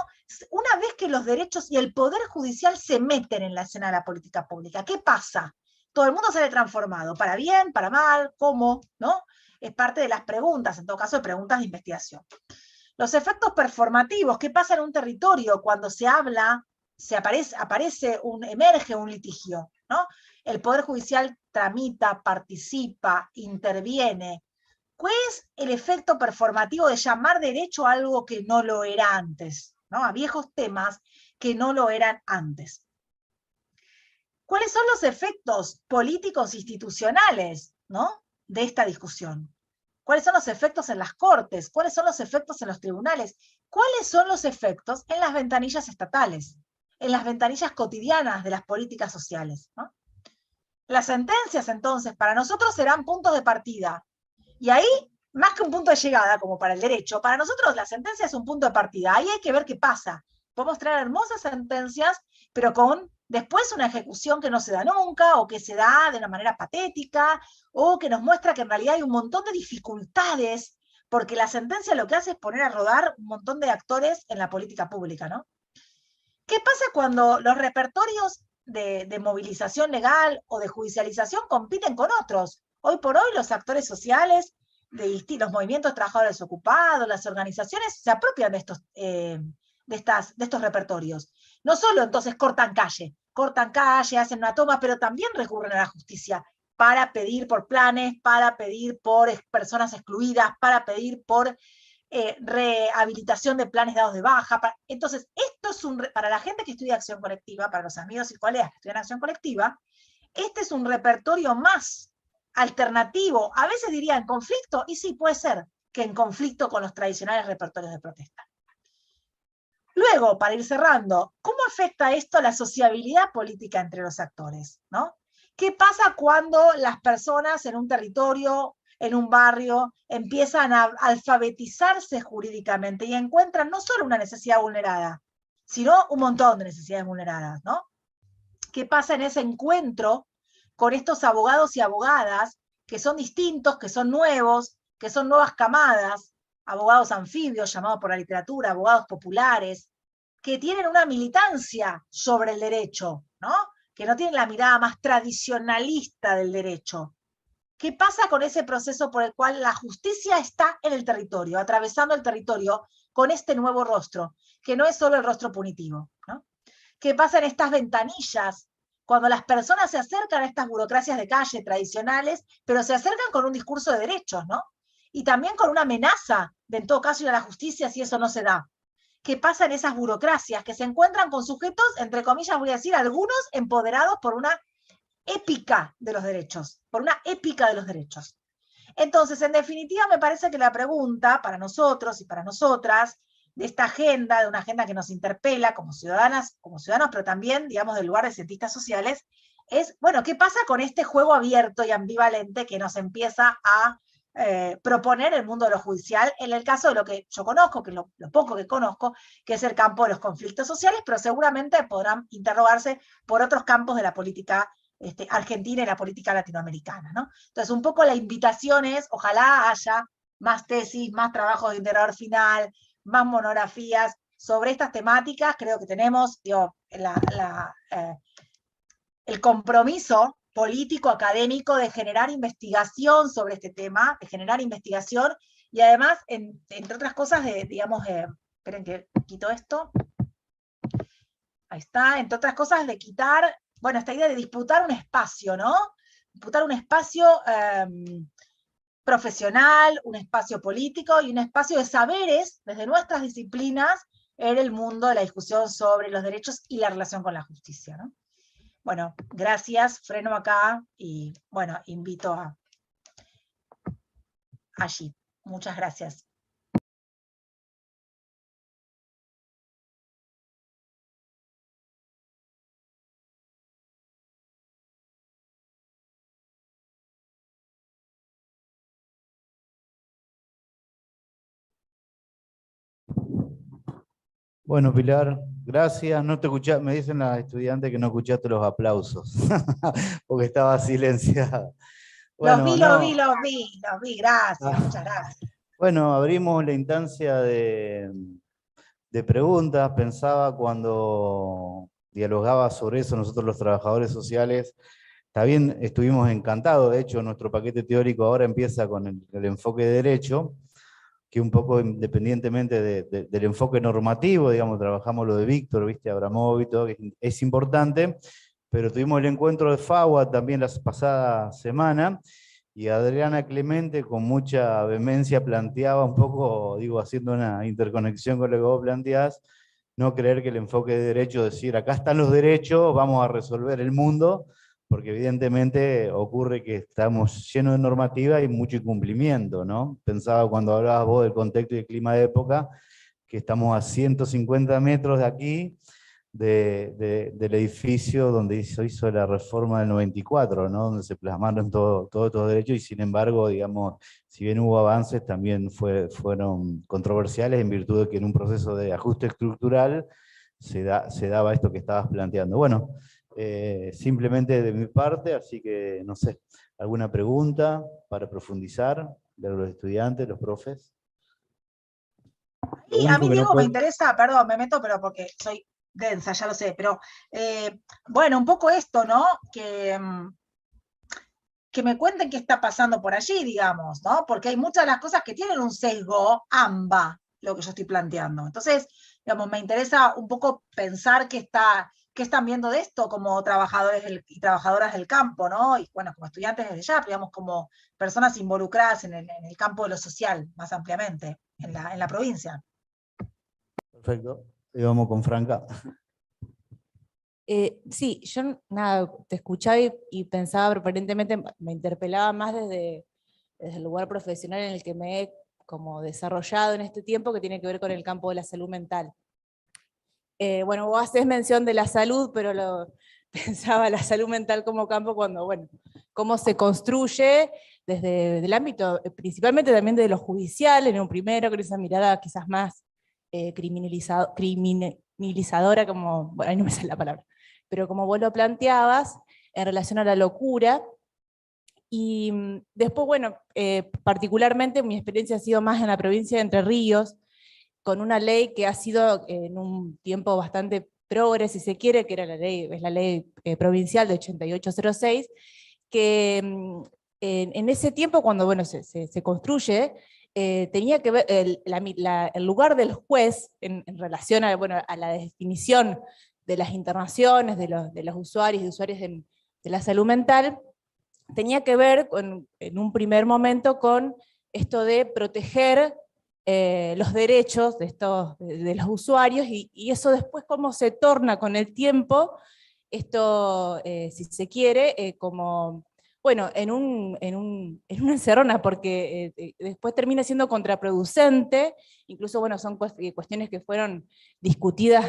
A: Una vez que los derechos y el poder judicial se meten en la escena de la política pública, ¿qué pasa? Todo el mundo sale transformado, para bien, para mal, ¿cómo? ¿No? Es parte de las preguntas, en todo caso, de preguntas de investigación. Los efectos performativos, ¿qué pasa en un territorio cuando se habla, emerge un litigio, ¿no? El Poder Judicial tramita, participa, interviene. ¿Cuál es el efecto performativo de llamar derecho a algo que no lo era antes, ¿no? A viejos temas que no lo eran antes? ¿Cuáles son los efectos políticos institucionales, ¿no? De esta discusión? ¿Cuáles son los efectos en las cortes? ¿Cuáles son los efectos en los tribunales? ¿Cuáles son los efectos en las ventanillas estatales? En las ventanillas cotidianas de las políticas sociales, ¿no? Las sentencias, entonces, para nosotros serán puntos de partida. Y ahí, más que un punto de llegada, como para el derecho, para nosotros la sentencia es un punto de partida. Ahí hay que ver qué pasa. Podemos traer hermosas sentencias, pero con después una ejecución que no se da nunca, o que se da de una manera patética, o que nos muestra que en realidad hay un montón de dificultades, porque la sentencia lo que hace es poner a rodar un montón de actores en la política pública, ¿no? ¿Qué pasa cuando los repertorios de movilización legal o de judicialización compiten con otros? Hoy por hoy los actores sociales de distintos movimientos, trabajadores ocupados, las organizaciones se apropian de estos repertorios. No solo entonces cortan calle, hacen una toma, pero también recurren a la justicia para pedir por planes, para pedir por personas excluidas, para pedir por rehabilitación de planes dados de baja. Entonces, esto es para la gente que estudia acción colectiva, para los amigos y colegas que estudian acción colectiva, este es un repertorio más alternativo, a veces diría en conflicto, y sí, puede ser que en conflicto con los tradicionales repertorios de protesta. Luego, para ir cerrando, ¿cómo afecta esto a la sociabilidad política entre los actores, ¿no? ¿Qué pasa cuando las personas en un territorio, en un barrio, empiezan a alfabetizarse jurídicamente y encuentran no solo una necesidad vulnerada, sino un montón de necesidades vulneradas, ¿no? ¿Qué pasa en ese encuentro con estos abogados y abogadas que son distintos, que son nuevos, que son nuevas camadas, abogados anfibios llamados por la literatura, abogados populares, que tienen una militancia sobre el derecho, ¿no? Que no tienen la mirada más tradicionalista del derecho? ¿Qué pasa con ese proceso por el cual la justicia está en el territorio, atravesando el territorio con este nuevo rostro, que no es solo el rostro punitivo, ¿no? ¿Qué pasa en estas ventanillas cuando las personas se acercan a estas burocracias de calle tradicionales, pero se acercan con un discurso de derechos, ¿no? Y también con una amenaza de, en todo caso, ir a la justicia si eso no se da? ¿Qué pasa en esas burocracias que se encuentran con sujetos, entre comillas voy a decir, algunos empoderados por una épica de los derechos, por una épica de los derechos? Entonces, en definitiva, me parece que la pregunta para nosotros y para nosotras, de esta agenda, de una agenda que nos interpela como ciudadanas, como ciudadanos, pero también, digamos, del lugar de cientistas sociales, es, bueno, ¿qué pasa con este juego abierto y ambivalente que nos empieza a proponer el mundo de lo judicial, en el caso de lo que yo conozco, que lo poco que conozco, que es el campo de los conflictos sociales, pero seguramente podrán interrogarse por otros campos de la política argentina y la política latinoamericana, ¿no? Entonces, un poco la invitación es, ojalá haya más tesis, más trabajos de integrador final, más monografías sobre estas temáticas. Creo que tenemos, digo, el compromiso político, académico, de generar investigación sobre este tema, de generar investigación, y además, entre otras cosas, digamos, esperen que quito esto, ahí está, entre otras cosas, de quitar, bueno, esta idea de disputar un espacio, ¿no? Disputar un espacio profesional, un espacio político y un espacio de saberes desde nuestras disciplinas en el mundo de la discusión sobre los derechos y la relación con la justicia, ¿no? Bueno, gracias, freno acá y bueno, invito a allí. Muchas gracias.
B: Bueno, Pilar, gracias. No te escuché, me dicen las estudiantes que no escuchaste los aplausos, porque estaba silenciada.
A: Los
B: Bueno,
A: vi,
B: no.
A: gracias, muchas gracias.
B: Bueno, abrimos la instancia de preguntas. Pensaba cuando dialogaba sobre eso, nosotros los trabajadores sociales, también estuvimos encantados. De hecho, nuestro paquete teórico ahora empieza con el enfoque de derecho, que un poco independientemente del enfoque normativo, digamos, trabajamos lo de Víctor, viste, Abramov y todo, que es importante, pero tuvimos el encuentro de FAWA también la pasada semana, y Adriana Clemente con mucha vehemencia planteaba un poco, digo, haciendo una interconexión con lo que vos planteás, no creer que el enfoque de derecho, decir, acá están los derechos, vamos a resolver el mundo, porque evidentemente ocurre que estamos llenos de normativa y mucho incumplimiento, ¿no? Pensaba cuando hablabas vos del contexto y del clima de época, que estamos a 150 metros de aquí, del edificio donde se hizo la reforma del 94, ¿no? Donde se plasmaron todos estos derechos, y sin embargo, digamos, si bien hubo avances, también fueron controversiales en virtud de que en un proceso de ajuste estructural se daba esto que estabas planteando. Bueno, simplemente de mi parte, así que no sé, ¿alguna pregunta para profundizar de los estudiantes, los profes?
A: Y a mí, Diego, me interesa, perdón, me meto, pero porque soy densa, ya lo sé, pero bueno, un poco esto, ¿no? Que me cuenten qué está pasando por allí, digamos, ¿no? Porque hay muchas de las cosas que tienen un sesgo AMBA, lo que yo estoy planteando. Entonces, digamos, me interesa un poco pensar qué están viendo de esto como trabajadores y trabajadoras del campo, ¿no? Y bueno, como estudiantes desde ya, digamos, como personas involucradas en el campo de lo social, más ampliamente, en la provincia.
B: Perfecto. Y vamos con Franca.
C: Sí, yo nada, te escuchaba y pensaba, pero aparentemente me interpelaba más desde el lugar profesional en el que me he como desarrollado en este tiempo, que tiene que ver con el campo de la salud mental. Bueno, vos haces mención de la salud, pero pensaba la salud mental como campo cuando, bueno, cómo se construye desde el ámbito, principalmente también de lo judicial, en un primero, con esa mirada quizás más criminalizadora, como, bueno, ahí no me sale la palabra, pero como vos lo planteabas, en relación a la locura. Y después, bueno, particularmente mi experiencia ha sido más en la provincia de Entre Ríos, con una ley que ha sido en un tiempo bastante progre, si se quiere, que era es la ley provincial de 8806, que en ese tiempo, cuando bueno, se construye, tenía que ver el lugar del juez en relación a, bueno, a la definición de las internaciones de los usuarios y usuarias de la salud mental, tenía que ver en un primer momento con esto de proteger los derechos de los usuarios, y eso después cómo se torna con el tiempo, esto, si se quiere, como, bueno, en una encerrona, porque después termina siendo contraproducente, incluso, bueno, son cuestiones que fueron discutidas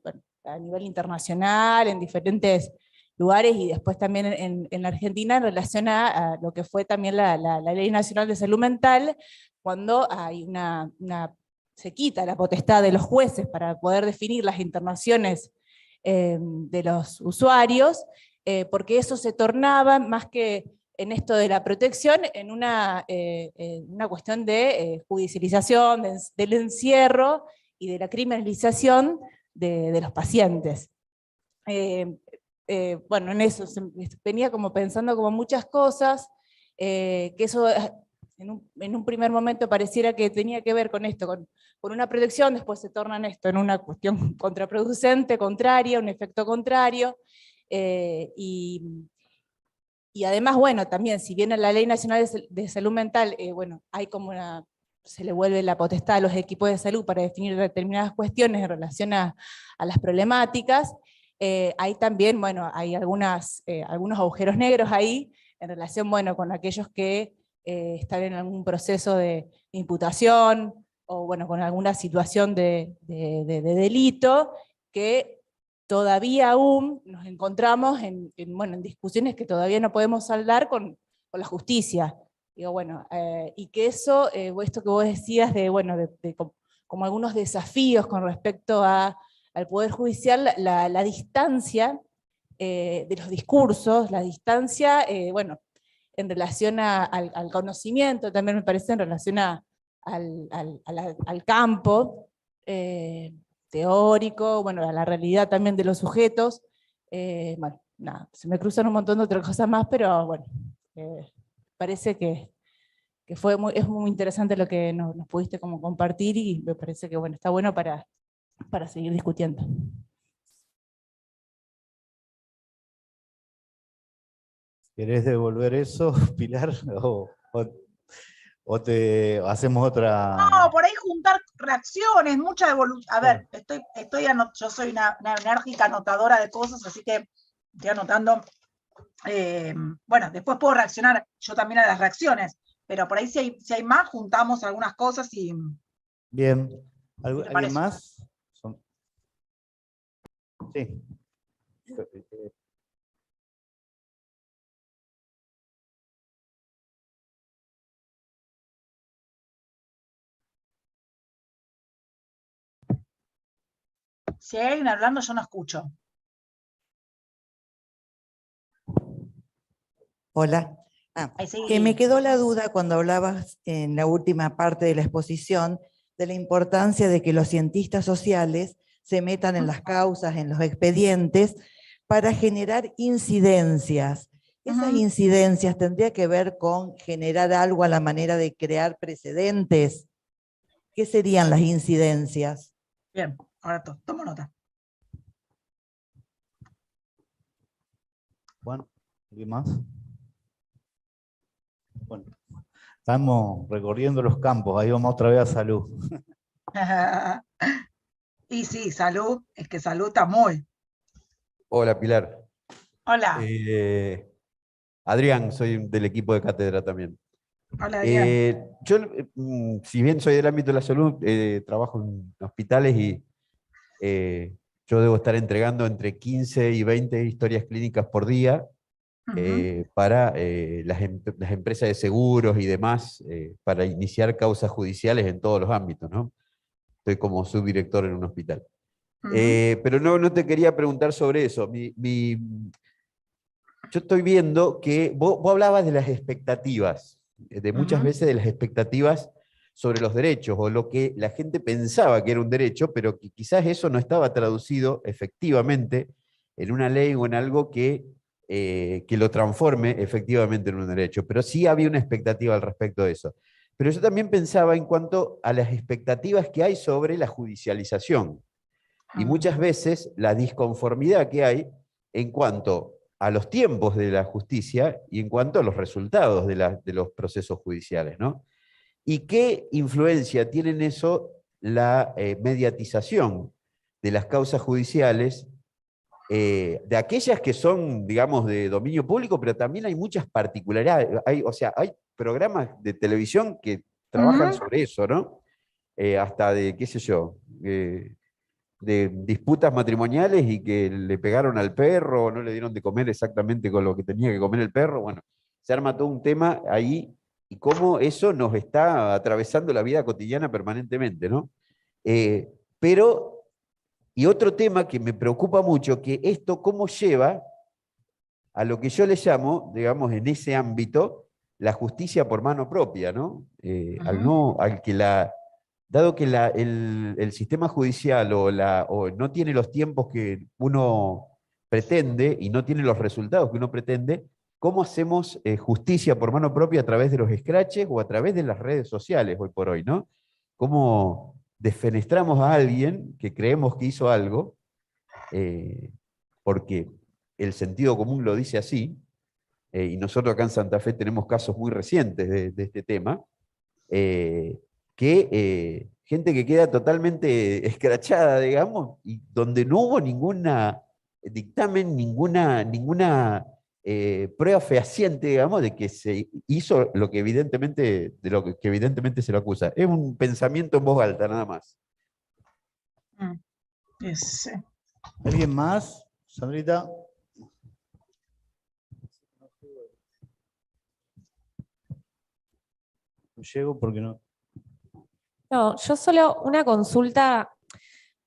C: bueno, a nivel internacional, en diferentes lugares, y después también en la Argentina, en relación a lo que fue también la Ley Nacional de Salud Mental, cuando hay se quita la potestad de los jueces para poder definir las internaciones de los usuarios, porque eso se tornaba, más que en esto de la protección, en una cuestión de judicialización, del encierro y de la criminalización de los pacientes. Bueno, en eso venía como pensando como muchas cosas, que eso en un primer momento pareciera que tenía que ver con esto, con una protección, después se torna en esto, en una cuestión contraproducente, contraria, un efecto contrario, y además, bueno, también, si bien en la Ley Nacional de Salud Mental, bueno, hay como se le vuelve la potestad a los equipos de salud para definir determinadas cuestiones en relación a las problemáticas, hay también, bueno, hay algunos agujeros negros ahí, en relación, bueno, con aquellos que están en algún proceso de imputación, o bueno, con alguna situación de delito, que todavía aún nos encontramos bueno, en discusiones que todavía no podemos saldar con la justicia. Digo, bueno, y que eso, esto que vos decías de, bueno, como algunos desafíos con respecto al Poder Judicial, la distancia de los discursos, la distancia, bueno, en relación al conocimiento, también me parece en relación a al campo teórico, bueno, a la realidad también de los sujetos. Bueno, nada, se me cruzan un montón de otras cosas más, pero bueno, parece que es muy interesante lo que nos pudiste como compartir, y me parece que bueno, está bueno para seguir discutiendo.
B: ¿Querés devolver eso, Pilar? ¿O te hacemos otra?
A: No, por ahí juntar reacciones, mucha evolución. A ver, yo soy una enérgica anotadora de cosas, así que estoy anotando. Bueno, después puedo reaccionar yo también a las reacciones, pero por ahí si hay más, juntamos algunas cosas y...
B: Bien.
A: ¿Qué te
B: ¿Alguien
A: parece?
B: más? Sí.
A: Si hay alguien hablando, yo no escucho.
D: Hola.
A: Ahí sí.
D: Que me quedó la duda cuando hablabas en la última parte de la exposición de la importancia de que los cientistas sociales se metan en las causas, en los expedientes, para generar incidencias. ¿Esas incidencias tendría que ver con generar algo a la manera de crear precedentes? ¿Qué serían las incidencias?
A: Bien, ahora tomo nota.
B: Juan, ¿alguien más? Bueno, estamos recorriendo los campos, ahí vamos otra vez a salud.
A: Y sí, salud, es que salud está muy.
E: Hola, Pilar.
A: Hola,
E: Adrián, soy del equipo de cátedra también.
A: hola Adrián.
E: Yo, si bien soy del ámbito de la salud, trabajo en hospitales y yo debo estar entregando entre 15 y 20 historias clínicas por día para las empresas de seguros y demás, para iniciar causas judiciales en todos los ámbitos, ¿no? Estoy como subdirector en un hospital. Pero no te quería preguntar sobre eso. Yo estoy viendo que vos hablabas de las expectativas, de muchas veces de las expectativas sobre los derechos, o lo que la gente pensaba que era un derecho, pero que quizás eso no estaba traducido efectivamente en una ley o en algo que lo transforme efectivamente en un derecho. Pero sí había una expectativa al respecto de eso. Pero yo también pensaba en cuanto a las expectativas que hay sobre la judicialización. Y muchas veces la disconformidad que hay en cuanto a los tiempos de la justicia y en cuanto a los resultados de los procesos judiciales, ¿no? ¿Y qué influencia tiene en eso la mediatización de las causas judiciales, de aquellas que son, digamos, de dominio público, pero también hay muchas particularidades, o sea, hay programas de televisión que trabajan sobre eso, ¿no? Hasta de, qué sé yo, de disputas matrimoniales y que le pegaron al perro, o no le dieron de comer exactamente con lo que tenía que comer el perro. Bueno, se arma todo un tema ahí, y cómo eso nos está atravesando la vida cotidiana permanentemente, ¿no? Y otro tema que me preocupa mucho, que esto cómo lleva a lo que yo le llamo, digamos, en ese ámbito, la justicia por mano propia, ¿no? Dado que el sistema judicial o no tiene los tiempos que uno pretende y no tiene los resultados que uno pretende, ¿cómo hacemos justicia por mano propia a través de los scratches o a través de las redes sociales hoy por hoy, ¿no? ¿Cómo desfenestramos a alguien que creemos que hizo algo, porque el sentido común lo dice así, y nosotros acá en Santa Fe tenemos casos muy recientes de este tema, gente que queda totalmente escrachada, digamos, y donde no hubo ninguna dictamen, ninguna prueba fehaciente, digamos, de que se hizo lo que evidentemente, de lo que evidentemente se lo acusa. Es un pensamiento en voz alta, nada más.
B: ¿Alguien más? Sandrita. No llego porque no.
F: No, yo solo una consulta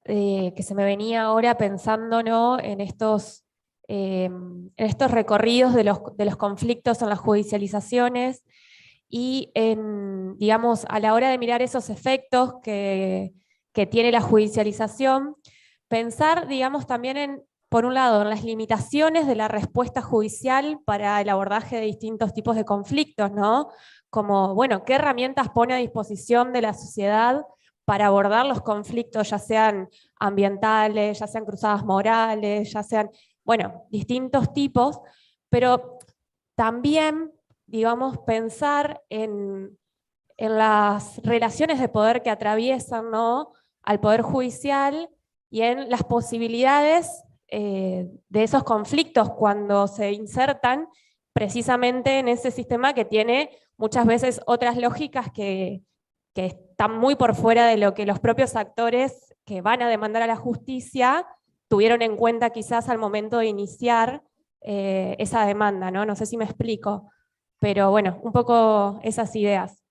F: que se me venía ahora pensando, ¿no? En estos recorridos de los conflictos en las judicializaciones, y digamos, a la hora de mirar esos efectos que tiene la judicialización, pensar, digamos, también por un lado, en las limitaciones de la respuesta judicial para el abordaje de distintos tipos de conflictos, ¿no? Como, bueno, qué herramientas pone a disposición de la sociedad para abordar los conflictos, ya sean ambientales, ya sean cruzadas morales, ya sean, bueno, distintos tipos, pero también, digamos, pensar en las relaciones de poder que atraviesan, ¿no?, al Poder Judicial y en las posibilidades de esos conflictos cuando se insertan precisamente en ese sistema que tiene muchas veces otras lógicas que están muy por fuera de lo que los propios actores que van a demandar a la justicia tuvieron en cuenta quizás al momento de iniciar esa demanda, ¿no? No sé si me explico, pero bueno, un poco esas ideas.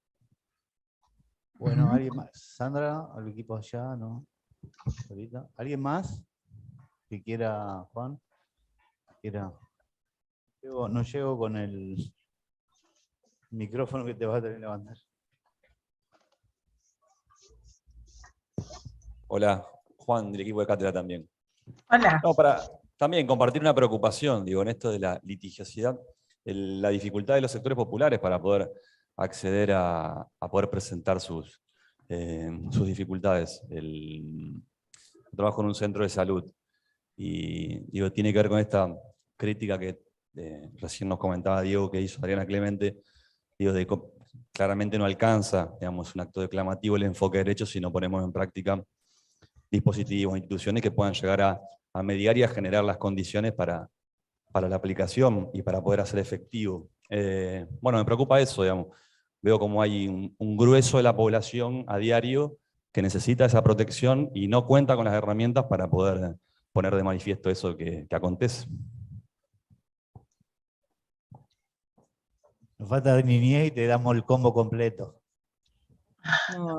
B: Bueno, ¿alguien más? Sandra, al equipo allá, ¿no? Ahorita. ¿Alguien más que quiera, Juan? Quiera. No llego con el micrófono que te vas a tener que levantar.
G: Hola, Juan, del equipo de Cátedra también.
A: Hola.
G: No, para también compartir una preocupación, digo, en esto de la litigiosidad, la dificultad de los sectores populares para poder acceder a poder presentar sus dificultades. Trabajo en un centro de salud y digo, tiene que ver con esta crítica que recién nos comentaba Diego, que hizo Adriana Clemente, digo, claramente no alcanza, digamos, un acto declamativo el enfoque de derechos si no ponemos en práctica dispositivos, instituciones que puedan llegar a mediar y a generar las condiciones para la aplicación y para poder hacer efectivo. Bueno, me preocupa eso, digamos. Veo como hay un grueso de la población a diario que necesita esa protección y no cuenta con las herramientas para poder poner de manifiesto eso que acontece.
B: Nos falta niñez y te damos el combo completo.
D: No,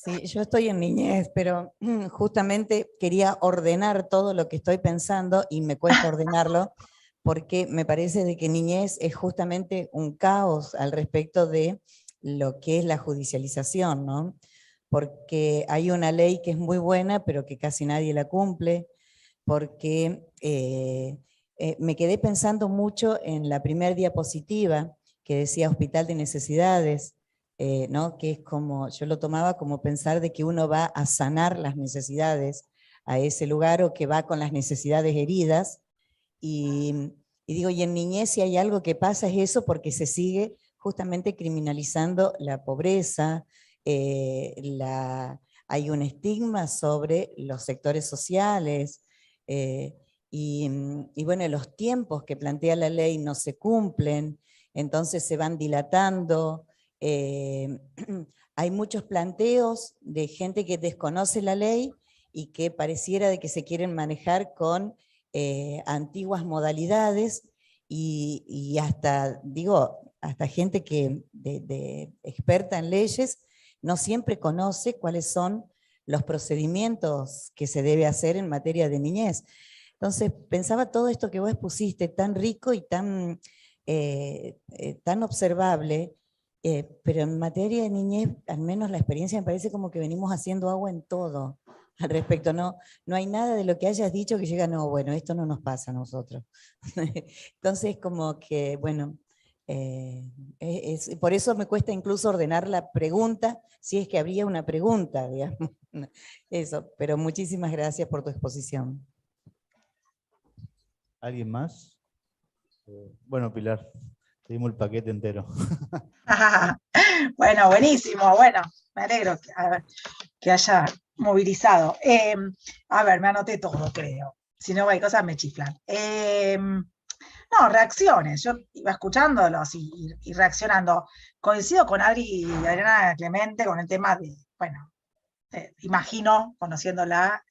D: sí, yo estoy en niñez, pero justamente quería ordenar todo lo que estoy pensando y me cuesta ordenarlo porque me parece de que niñez es justamente un caos al respecto de lo que es la judicialización, ¿no? Porque hay una ley que es muy buena, pero que casi nadie la cumple, porque me quedé pensando mucho en la primera diapositiva que decía Hospital de Necesidades, ¿no? Que es como, yo lo tomaba como pensar de que uno va a sanar las necesidades a ese lugar o que va con las necesidades heridas. Y digo, y en niñez si hay algo que pasa es eso porque se sigue justamente criminalizando la pobreza, hay un estigma sobre los sectores sociales, y bueno, los tiempos que plantea la ley no se cumplen, entonces se van dilatando. Hay muchos planteos de gente que desconoce la ley y que pareciera de que se quieren manejar con antiguas modalidades y hasta, digo, hasta gente que de experta en leyes no siempre conoce cuáles son los procedimientos que se debe hacer en materia de niñez. Entonces pensaba todo esto que vos expusiste tan rico y tan observable, pero en materia de niñez, al menos la experiencia me parece como que venimos haciendo agua en todo al respecto. No hay nada de lo que hayas dicho que llega, no, bueno, esto no nos pasa a nosotros. Entonces como que, bueno, por eso me cuesta incluso ordenar la pregunta, si es que habría una pregunta, digamos. Eso, pero muchísimas gracias por tu exposición.
B: ¿Alguien más? Bueno, Pilar, te dimos el paquete entero.
A: Bueno, buenísimo, bueno, me alegro que haya movilizado. A ver, me anoté todo, creo. Si no hay cosas, me chiflan. No, reacciones. Yo iba escuchándolos y reaccionando. Coincido con Adri y Adriana Clemente con el tema de, bueno, imagino, conociéndola,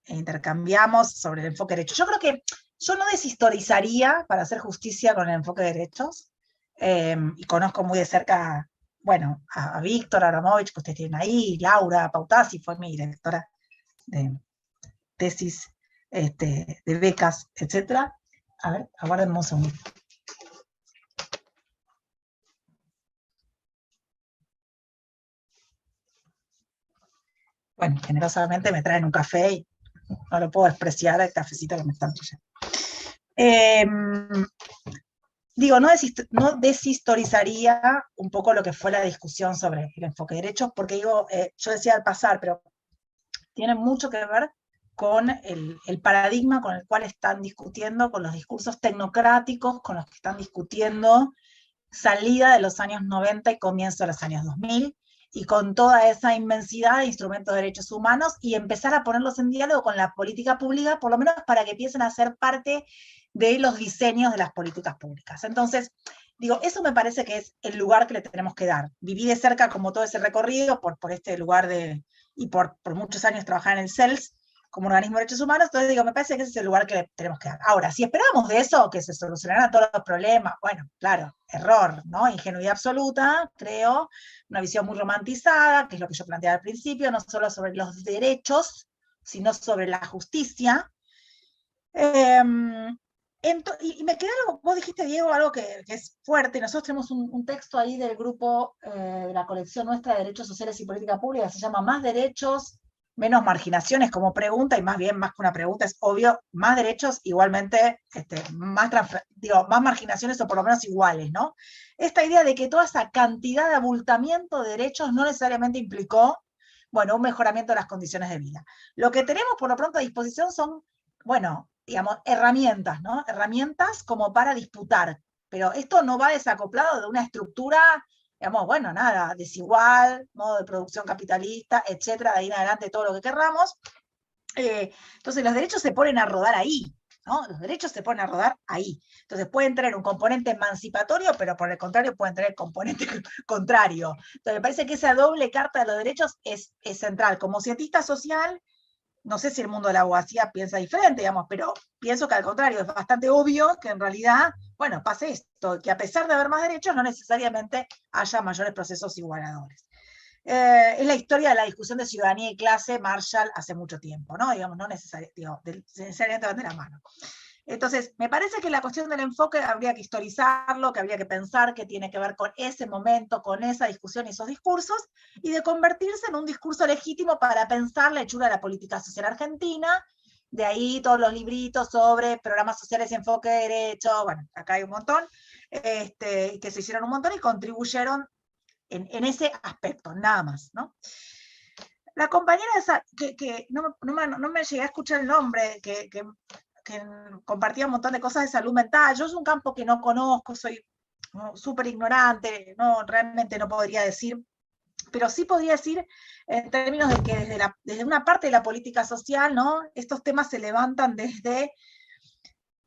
A: intercambiamos sobre el enfoque de derechos. Yo creo que yo no deshistorizaría para hacer justicia con el enfoque de derechos, y conozco muy de cerca, bueno, a Víctor Abramovich, que ustedes tienen ahí, Laura Pautasi, fue mi directora de tesis, de becas, etc. A ver, aguárdenme un segundo. bueno, generosamente me traen un café y no lo puedo despreciar el cafecito que me están trayendo. Digo, no deshistorizaría un poco lo que fue la discusión sobre el enfoque de derechos, porque digo, yo decía al pasar, pero tiene mucho que ver con el paradigma con el cual están discutiendo, con los discursos tecnocráticos con los que están discutiendo salida de los años 90 y comienzo de los años 2000, y con toda esa inmensidad de instrumentos de derechos humanos, y empezar a ponerlos en diálogo con la política pública, por lo menos para que empiecen a ser parte de los diseños de las políticas públicas. Entonces, digo, eso me parece que es el lugar que le tenemos que dar. Viví de cerca como todo ese recorrido por este lugar y por muchos años trabajar en el CELS, como un organismo de derechos humanos, entonces digo, me parece que ese es el lugar que le tenemos que dar. Ahora, si esperamos de eso que se solucionaran todos los problemas, bueno, claro, error, ¿no? Ingenuidad absoluta, creo, una visión muy romantizada, que es lo que yo planteaba al principio, no solo sobre los derechos, sino sobre la justicia. Y me queda algo, vos dijiste, Diego, algo que es fuerte. Nosotros tenemos un texto ahí del grupo, de la colección nuestra de Derechos Sociales y Política Pública, se llama Más Derechos, Menos Marginaciones, como pregunta, y más bien, más que una pregunta, es obvio, más derechos igualmente, más marginaciones o por lo menos iguales, ¿no? Esta idea de que toda esa cantidad de abultamiento de derechos no necesariamente implicó, bueno, un mejoramiento de las condiciones de vida. Lo que tenemos por lo pronto a disposición son, bueno, digamos, herramientas, ¿no? Herramientas como para disputar, pero esto no va desacoplado de una estructura, digamos, bueno, nada, desigual, modo de producción capitalista, etcétera, de ahí en adelante todo lo que querramos. Entonces los derechos se ponen a rodar ahí, ¿no? Los derechos se ponen a rodar ahí. Entonces pueden tener un componente emancipatorio, pero por el contrario pueden tener componente contrario. Entonces me parece que esa doble carta de los derechos es central. Como cientista social, no sé si el mundo de la abogacía piensa diferente, digamos, pero pienso que al contrario, es bastante obvio que en realidad, bueno, pase esto, que a pesar de haber más derechos, no necesariamente haya mayores procesos igualadores. Es la historia de la discusión de ciudadanía y clase Marshall hace mucho tiempo, ¿no? Digamos, no necesariamente van de la mano. Entonces, me parece que la cuestión del enfoque habría que historizarlo, que habría que pensar que tiene que ver con ese momento, con esa discusión y esos discursos, y de convertirse en un discurso legítimo para pensar la hechura de la política social argentina. De ahí todos los libritos sobre programas sociales y enfoque de derecho, bueno, acá hay un montón, que se hicieron un montón y contribuyeron en ese aspecto, nada más, ¿no? La compañera esa, que no me llegué a escuchar el nombre, que compartía un montón de cosas de salud mental. Yo es un campo que no conozco, soy súper ignorante, realmente no podría decir, pero sí podría decir en términos de que desde una parte de la política social, ¿no? Estos temas se levantan desde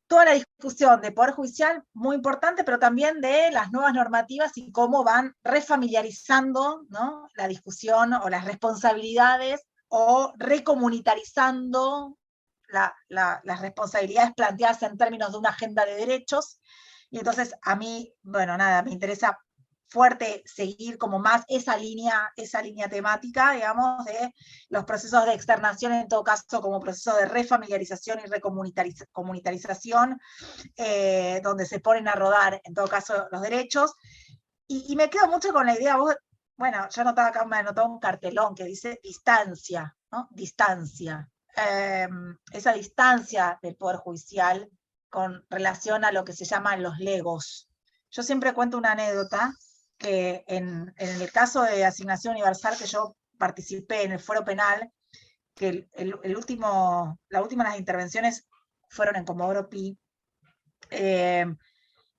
A: toda la discusión de poder judicial, muy importante, pero también de las nuevas normativas y cómo van refamiliarizando, ¿no? La discusión o las responsabilidades, o recomunitarizando las responsabilidades planteadas en términos de una agenda de derechos. Y entonces a mí, bueno, nada, me interesa fuerte seguir como más esa línea temática, digamos, de los procesos de externación, en todo caso como proceso de refamiliarización y recomunitarización, donde se ponen a rodar, en todo caso, los derechos. Y me quedo mucho con la idea, bueno, yo anotaba acá, me anotaba un cartelón que dice distancia, ¿no? Distancia. Esa distancia del Poder Judicial con relación a lo que se llaman los legos. Yo siempre cuento una anécdota, que en el caso de Asignación Universal, que yo participé en el Foro Penal, que la última de las intervenciones fueron en Comodoro Pi,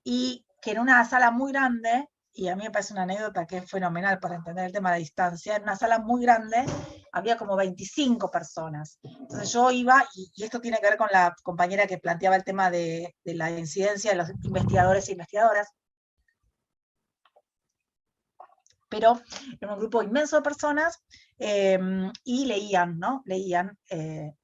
A: y que en una sala muy grande, y a mí me parece una anécdota que es fenomenal para entender el tema de distancia, en una sala muy grande había como 25 personas. Entonces yo iba, y esto tiene que ver con la compañera que planteaba el tema de la incidencia de los investigadores e investigadoras, pero en un grupo inmenso de personas, y leían, ¿no? Leían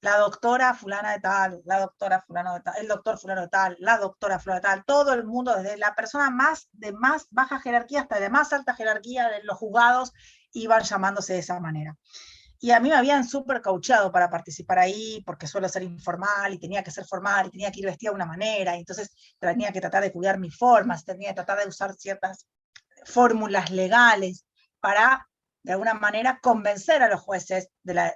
A: la doctora fulana de tal, la doctora fulano de tal, el doctor fulano de tal, la doctora fulano de tal, todo el mundo, desde la persona de más baja jerarquía hasta de más alta jerarquía de los juzgados, iban llamándose de esa manera. Y a mí me habían súper coachado para participar ahí, porque suelo ser informal, y tenía que ser formal, y tenía que ir vestida de una manera, y entonces tenía que tratar de cuidar mis formas, tenía que tratar de usar ciertas fórmulas legales para de alguna manera, convencer a los jueces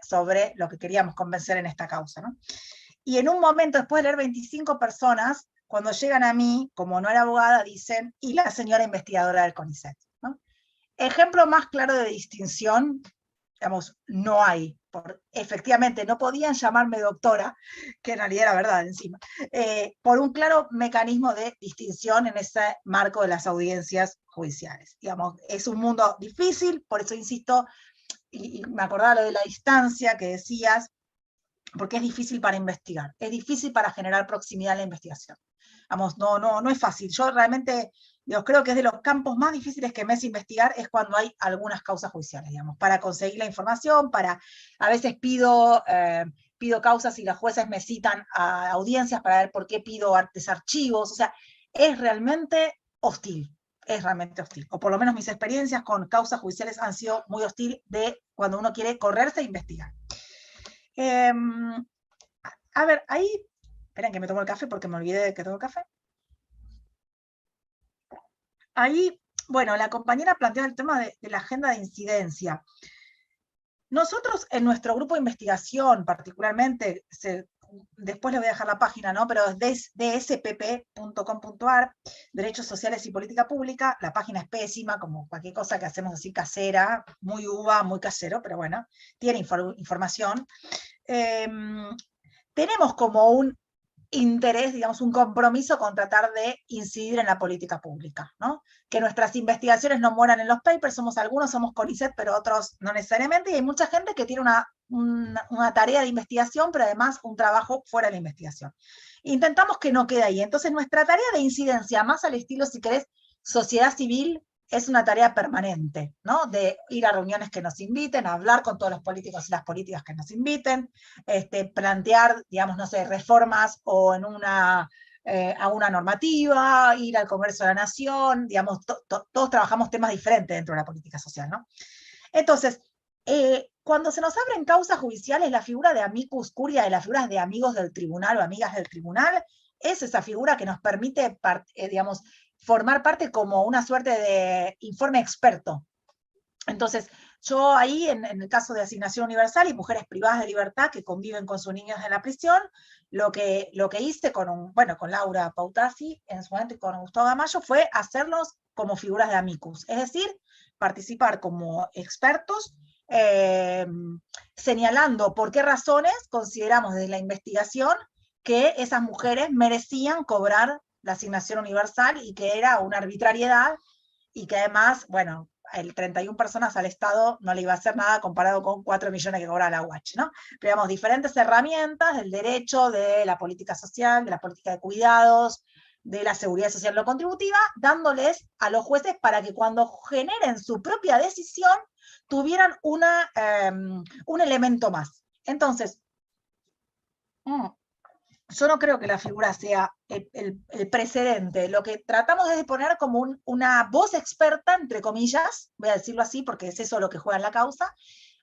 A: sobre lo que queríamos convencer en esta causa, ¿no? Y en un momento, después de leer 25 personas, cuando llegan a mí, como no era abogada, dicen, y la señora investigadora del CONICET, ¿no? Ejemplo más claro de distinción, digamos, no hay. Efectivamente, no podían llamarme doctora, que en realidad era verdad encima, por un claro mecanismo de distinción en ese marco de las audiencias judiciales. Digamos, es un mundo difícil, por eso insisto, y me acordaba lo de la distancia que decías, porque es difícil para investigar, es difícil para generar proximidad en la investigación. Vamos, no es fácil. Yo realmente creo que es de los campos más difíciles que me es investigar, es cuando hay algunas causas judiciales, digamos, para conseguir la información, a veces pido causas y los jueces me citan a audiencias para ver por qué pido archivos, o sea, es realmente hostil, o por lo menos mis experiencias con causas judiciales han sido muy hostil de cuando uno quiere correrse e investigar. A ver, ahí, esperen que me tomo el café porque me olvidé de que tomo el café. Ahí, bueno, la compañera planteó el tema de la agenda de incidencia. Nosotros en nuestro grupo de investigación, particularmente, después les voy a dejar la página, ¿no? Pero es dspp.com.ar, Derechos Sociales y Política Pública. La página es pésima, como cualquier cosa que hacemos así casera, muy uva, muy casero, pero bueno, tiene información. Tenemos como un interés, digamos, un compromiso con tratar de incidir en la política pública, ¿no? Que nuestras investigaciones no mueran en los papers, algunos somos CONICET, pero otros no necesariamente, y hay mucha gente que tiene una tarea de investigación, pero además un trabajo fuera de la investigación. Intentamos que no quede ahí. Entonces, nuestra tarea de incidencia, más al estilo, si querés, sociedad civil, es una tarea permanente, ¿no? De ir a reuniones que nos inviten, a hablar con todos los políticos y las políticas que nos inviten, plantear, digamos, no sé, reformas o a una normativa, ir al Congreso de la Nación, digamos, todos trabajamos temas diferentes dentro de la política social, ¿no? Entonces, cuando se nos abren causas judiciales, la figura de amicus curia, de las figuras de amigos del tribunal o amigas del tribunal, es esa figura que nos permite, digamos, formar parte como una suerte de informe experto. Entonces, yo ahí, en el caso de Asignación Universal y mujeres privadas de libertad que conviven con sus niños en la prisión, lo que hice con Laura Pautasi en su momento y con Gustavo Gamayo fue hacerlos como figuras de amicus, es decir, participar como expertos, señalando por qué razones consideramos desde la investigación que esas mujeres merecían cobrar la Asignación Universal y que era una arbitrariedad y que además, bueno, el 31 personas al Estado no le iba a hacer nada comparado con 4 millones que cobra la UH, ¿no? Pero digamos, diferentes herramientas del derecho, de la política social, de la política de cuidados, de la seguridad social no contributiva, dándoles a los jueces para que cuando generen su propia decisión tuvieran un elemento más. Entonces, yo no creo que la figura sea el precedente. Lo que tratamos es de poner como una voz experta, entre comillas, voy a decirlo así porque es eso lo que juega en la causa,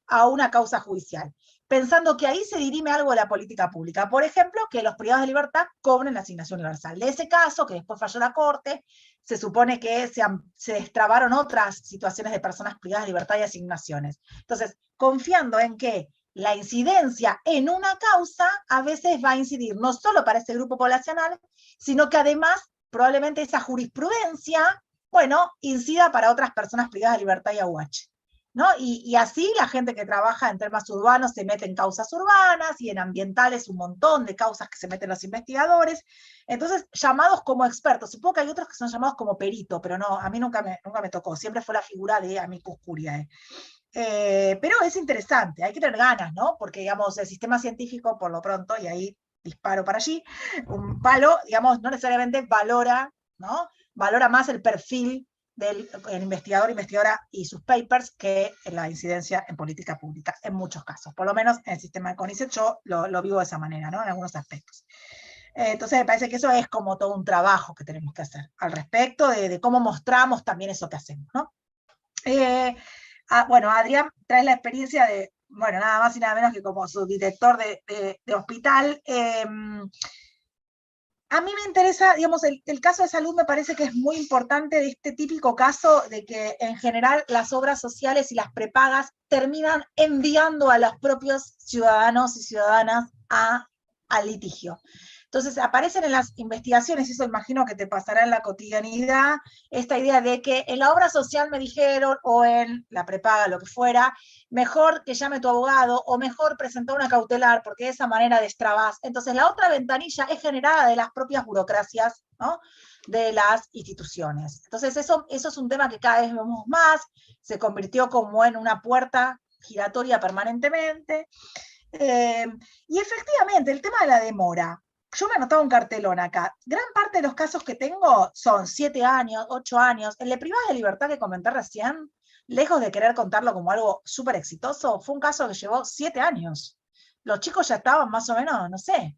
A: a una causa judicial, pensando que ahí se dirime algo de la política pública. Por ejemplo, que los privados de libertad cobren la Asignación Universal. De ese caso, que después falló la Corte, se supone que se destrabaron otras situaciones de personas privadas de libertad y asignaciones. Entonces, confiando en que la incidencia en una causa a veces va a incidir no solo para ese grupo poblacional, sino que además probablemente esa jurisprudencia, bueno, incida para otras personas privadas de libertad y AUH, ¿no? Y así la gente que trabaja en temas urbanos se mete en causas urbanas y en ambientales un montón de causas que se meten los investigadores. Entonces, llamados como expertos, supongo que hay otros que son llamados como perito, pero no, a mí nunca me tocó, siempre fue la figura de amicus curiae. Pero es interesante, hay que tener ganas, ¿no? Porque, digamos, el sistema científico, por lo pronto, y ahí disparo para allí, un palo, digamos, no necesariamente valora, ¿no? Valora más el perfil del investigador, investigadora y sus papers que la incidencia en política pública, en muchos casos. Por lo menos en el sistema de CONICET yo lo vivo de esa manera, ¿no? En algunos aspectos. Entonces me parece que eso es como todo un trabajo que tenemos que hacer al respecto de cómo mostramos también eso que hacemos, ¿no? Bueno, Adrián trae la experiencia de, bueno, nada más y nada menos que como subdirector de hospital. A mí me interesa, digamos, el caso de salud me parece que es muy importante de este típico caso de que en general las obras sociales y las prepagas terminan enviando a los propios ciudadanos y ciudadanas al litigio. Entonces aparecen en las investigaciones, eso imagino que te pasará en la cotidianidad, esta idea de que en la obra social me dijeron, o en la prepaga, lo que fuera, mejor que llame tu abogado, o mejor presentar una cautelar, porque de esa manera destrabás. Entonces la otra ventanilla es generada de las propias burocracias, ¿no?, de las instituciones. Entonces eso es un tema que cada vez vemos más, se convirtió como en una puerta giratoria permanentemente. Y efectivamente, el tema de la demora. Yo me anotaba un cartelón acá. Gran parte de los casos que tengo son 7 años, 8 años. El de privada de libertad que comenté recién, lejos de querer contarlo como algo súper exitoso, fue un caso que llevó 7 años. Los chicos ya estaban más o menos, no sé,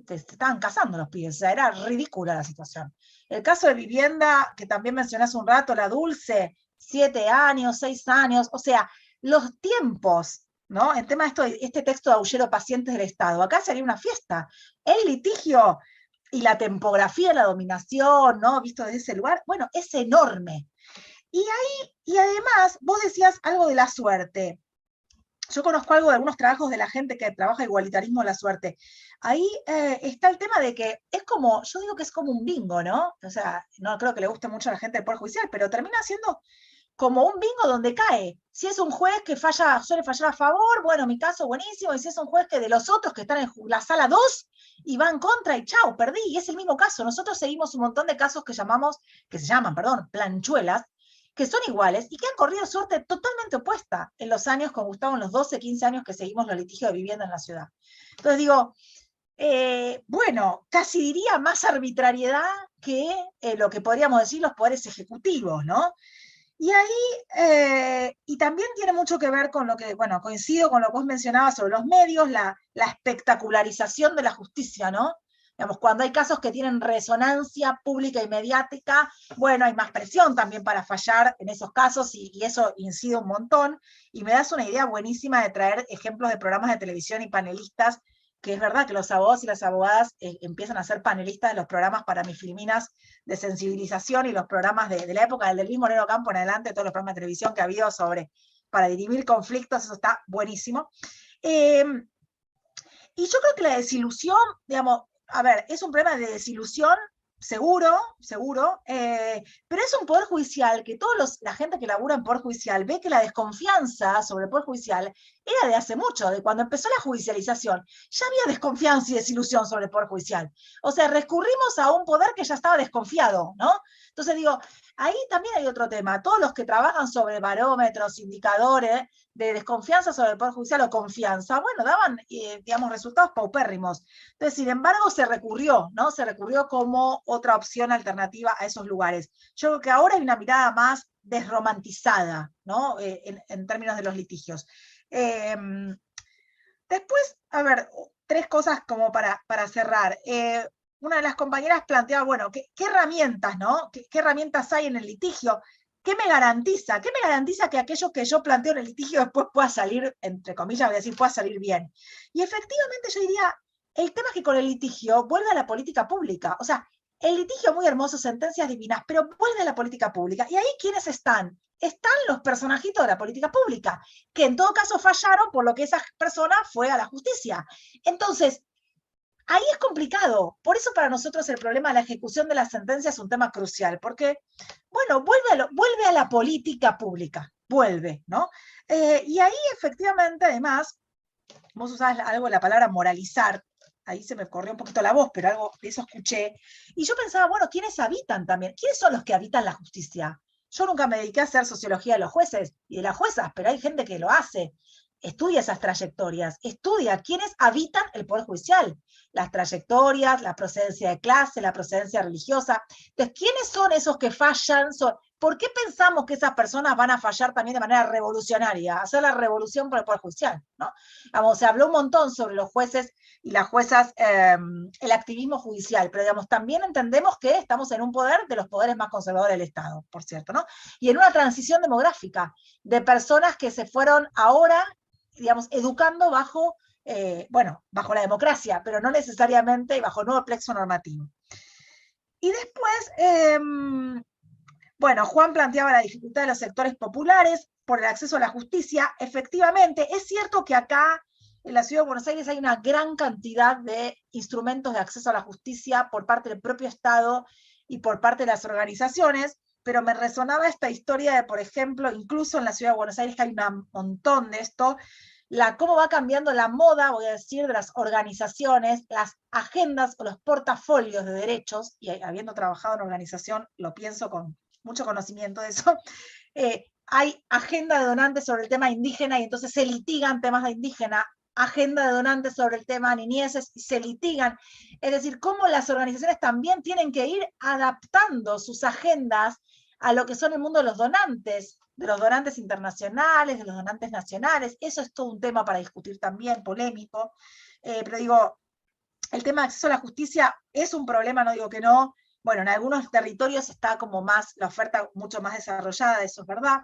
A: se estaban casando los pibes, o sea, era ridícula la situación. El caso de vivienda, que también mencioné hace un rato, la Dulce, 7 años, 6 años, o sea, los tiempos, ¿no? El tema de esto, este texto de Aullero Pacientes del Estado, acá sería una fiesta. El litigio y la tempografía, la dominación, ¿no?, visto desde ese lugar, bueno, es enorme. Y además, vos decías algo de la suerte. Yo conozco algo de algunos trabajos de la gente que trabaja igualitarismo de la suerte. Ahí está el tema de que es como, yo digo que es como un bingo, ¿no? O sea, no creo que le guste mucho a la gente del Poder Judicial, pero termina siendo como un bingo donde cae. Si es un juez que suele fallar a favor, bueno, mi caso buenísimo, y si es un juez que de los otros que están en la sala 2 y van contra y chao, perdí, y es el mismo caso. Nosotros seguimos un montón de casos que se llaman, planchuelas, que son iguales y que han corrido suerte totalmente opuesta en los años con Gustavo, en los 12, 15 años que seguimos los litigios de vivienda en la ciudad. Entonces digo, bueno, casi diría más arbitrariedad que lo que podríamos decir los poderes ejecutivos, ¿no? Y ahí, y también tiene mucho que ver con lo que, bueno, coincido con lo que vos mencionabas sobre los medios, la espectacularización de la justicia, ¿no? Digamos, cuando hay casos que tienen resonancia pública y mediática, bueno, hay más presión también para fallar en esos casos y eso incide un montón. Y me das una idea buenísima de traer ejemplos de programas de televisión y panelistas, que es verdad que los abogados y las abogadas empiezan a ser panelistas de los programas para mis filminas de sensibilización y los programas de la época del Luis Moreno Campo en adelante, todos los programas de televisión que ha habido para dirimir conflictos, eso está buenísimo. Y yo creo que la desilusión, digamos, a ver, es un problema de desilusión, seguro, pero es un poder judicial que la gente que labura en poder judicial ve que la desconfianza sobre el poder judicial era de hace mucho, de cuando empezó la judicialización. Ya había desconfianza y desilusión sobre el poder judicial. O sea, recurrimos a un poder que ya estaba desconfiado, ¿no? Entonces digo, ahí también hay otro tema. Todos los que trabajan sobre barómetros, indicadores de desconfianza sobre el Poder Judicial o confianza, bueno, daban, digamos, resultados paupérrimos. Entonces, sin embargo, se recurrió, ¿no? Se recurrió como otra opción alternativa a esos lugares. Yo creo que ahora hay una mirada más desromantizada, ¿no? En términos de los litigios. Después, a ver, 3 cosas como para cerrar. Una de las compañeras planteaba, bueno, ¿qué herramientas, ¿no? ¿Qué herramientas hay en el litigio? ¿Qué me garantiza? ¿Qué me garantiza que aquello que yo planteo en el litigio después pueda salir, entre comillas, voy a decir, pueda salir bien? Y efectivamente yo diría, el tema es que con el litigio vuelve a la política pública. O sea, el litigio muy hermoso, sentencias divinas, pero vuelve a la política pública. Y ahí, ¿quiénes están? Están los personajitos de la política pública, que en todo caso fallaron por lo que esa persona fue a la justicia. Entonces, ahí es complicado. Por eso para nosotros el problema de la ejecución de las sentencias es un tema crucial, porque, bueno, vuelve a la política pública, vuelve, ¿no? Y ahí efectivamente, además, vos usás algo, la palabra moralizar, ahí se me corrió un poquito la voz, pero algo de eso escuché, y yo pensaba, bueno, ¿quiénes habitan también? ¿Quiénes son los que habitan la justicia? Yo nunca me dediqué a hacer sociología de los jueces y de las juezas, pero hay gente que lo hace. Estudia esas trayectorias, estudia quiénes habitan el Poder Judicial, las trayectorias, la procedencia de clase, la procedencia religiosa. Entonces, ¿quiénes son esos que fallan? ¿Por qué pensamos que esas personas van a fallar también de manera revolucionaria? Hacer la revolución por el Poder Judicial, ¿no? Vamos, se habló un montón sobre los jueces y las juezas, el activismo judicial, pero digamos, también entendemos que estamos en un poder de los poderes más conservadores del Estado, por cierto, ¿no? Y en una transición demográfica de personas que se fueron ahora, digamos, educando bajo la democracia, pero no necesariamente bajo el nuevo plexo normativo. Y después, bueno, Juan planteaba la dificultad de los sectores populares por el acceso a la justicia. Efectivamente, es cierto que acá en la Ciudad de Buenos Aires hay una gran cantidad de instrumentos de acceso a la justicia por parte del propio Estado y por parte de las organizaciones, pero me resonaba esta historia de, por ejemplo, incluso en la Ciudad de Buenos Aires, que hay un montón de esto, cómo va cambiando la moda, voy a decir, de las organizaciones, las agendas o los portafolios de derechos, y habiendo trabajado en organización, lo pienso con mucho conocimiento de eso, hay agenda de donantes sobre el tema indígena y entonces se litigan temas de indígena, agenda de donantes sobre el tema niñeces y se litigan. Es decir, cómo las organizaciones también tienen que ir adaptando sus agendas a lo que son el mundo de los donantes internacionales, de los donantes nacionales. Eso es todo un tema para discutir también, polémico. Pero digo, el tema de acceso a la justicia es un problema, no digo que no. Bueno, en algunos territorios está como más, la oferta mucho más desarrollada, eso es verdad.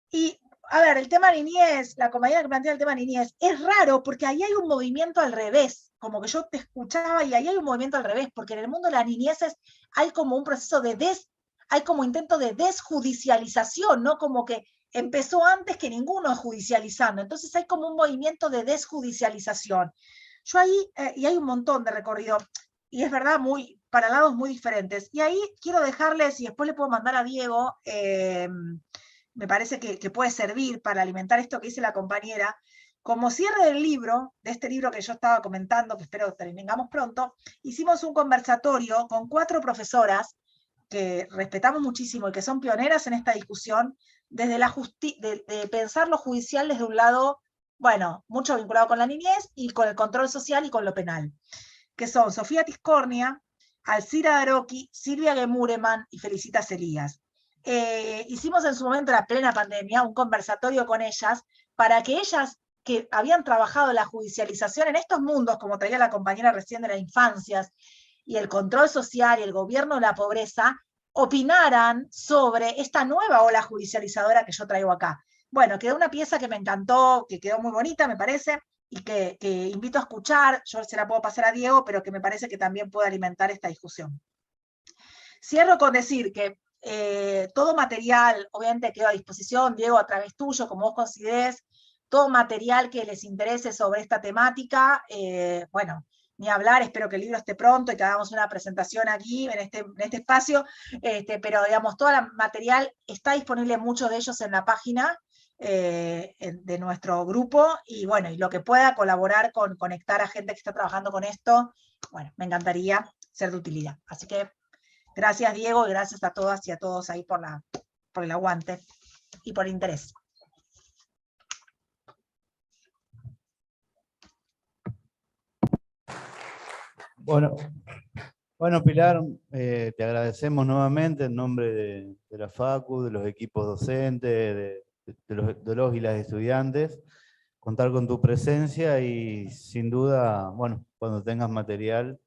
A: Y, a ver, el tema niñez, la compañera que plantea el tema niñez, es raro porque ahí hay un movimiento al revés, como que yo te escuchaba y ahí hay un movimiento al revés, porque en el mundo de las niñeces hay como un proceso hay como intento de desjudicialización, ¿no? Como que empezó antes que ninguno judicializando, entonces hay como un movimiento de desjudicialización. Yo ahí, y hay un montón de recorrido, y es verdad, para lados muy diferentes. Y ahí quiero dejarles, y después le puedo mandar a Diego, me parece que puede servir para alimentar esto que dice la compañera. Como cierre del libro, de este libro que yo estaba comentando, que espero que terminemos pronto, hicimos un conversatorio con 4 profesoras que respetamos muchísimo y que son pioneras en esta discusión, desde de pensar lo judicial desde un lado, bueno, mucho vinculado con la niñez y con el control social y con lo penal, que son Sofía Tiscornia, Alcira Daroqui, Silvia Gemureman y Felicitas Elías. Hicimos en su momento, la plena pandemia, un conversatorio con ellas para que ellas, que habían trabajado la judicialización en estos mundos, como traía la compañera recién de las infancias, y el control social y el gobierno de la pobreza, opinaran sobre esta nueva ola judicializadora que yo traigo acá. Bueno, quedó una pieza que me encantó, que quedó muy bonita, me parece, y que invito a escuchar. Yo se la puedo pasar a Diego, pero que me parece que también puede alimentar esta discusión. Cierro con decir que todo material, obviamente, quedó a disposición, Diego, a través tuyo, como vos consideres, todo material que les interese sobre esta temática, bueno, ni hablar, espero que el libro esté pronto y que hagamos una presentación aquí, en este espacio, pero digamos, todo el material está disponible, muchos de ellos en la página de nuestro grupo, y bueno, y lo que pueda colaborar con conectar a gente que está trabajando con esto, bueno, me encantaría ser de utilidad. Así que gracias, Diego, y gracias a todas y a todos ahí por el aguante y por el interés.
B: Bueno, Pilar, te agradecemos nuevamente en nombre de la Facu, de los equipos docentes, de los y las estudiantes, contar con tu presencia y sin duda, bueno, cuando tengas material,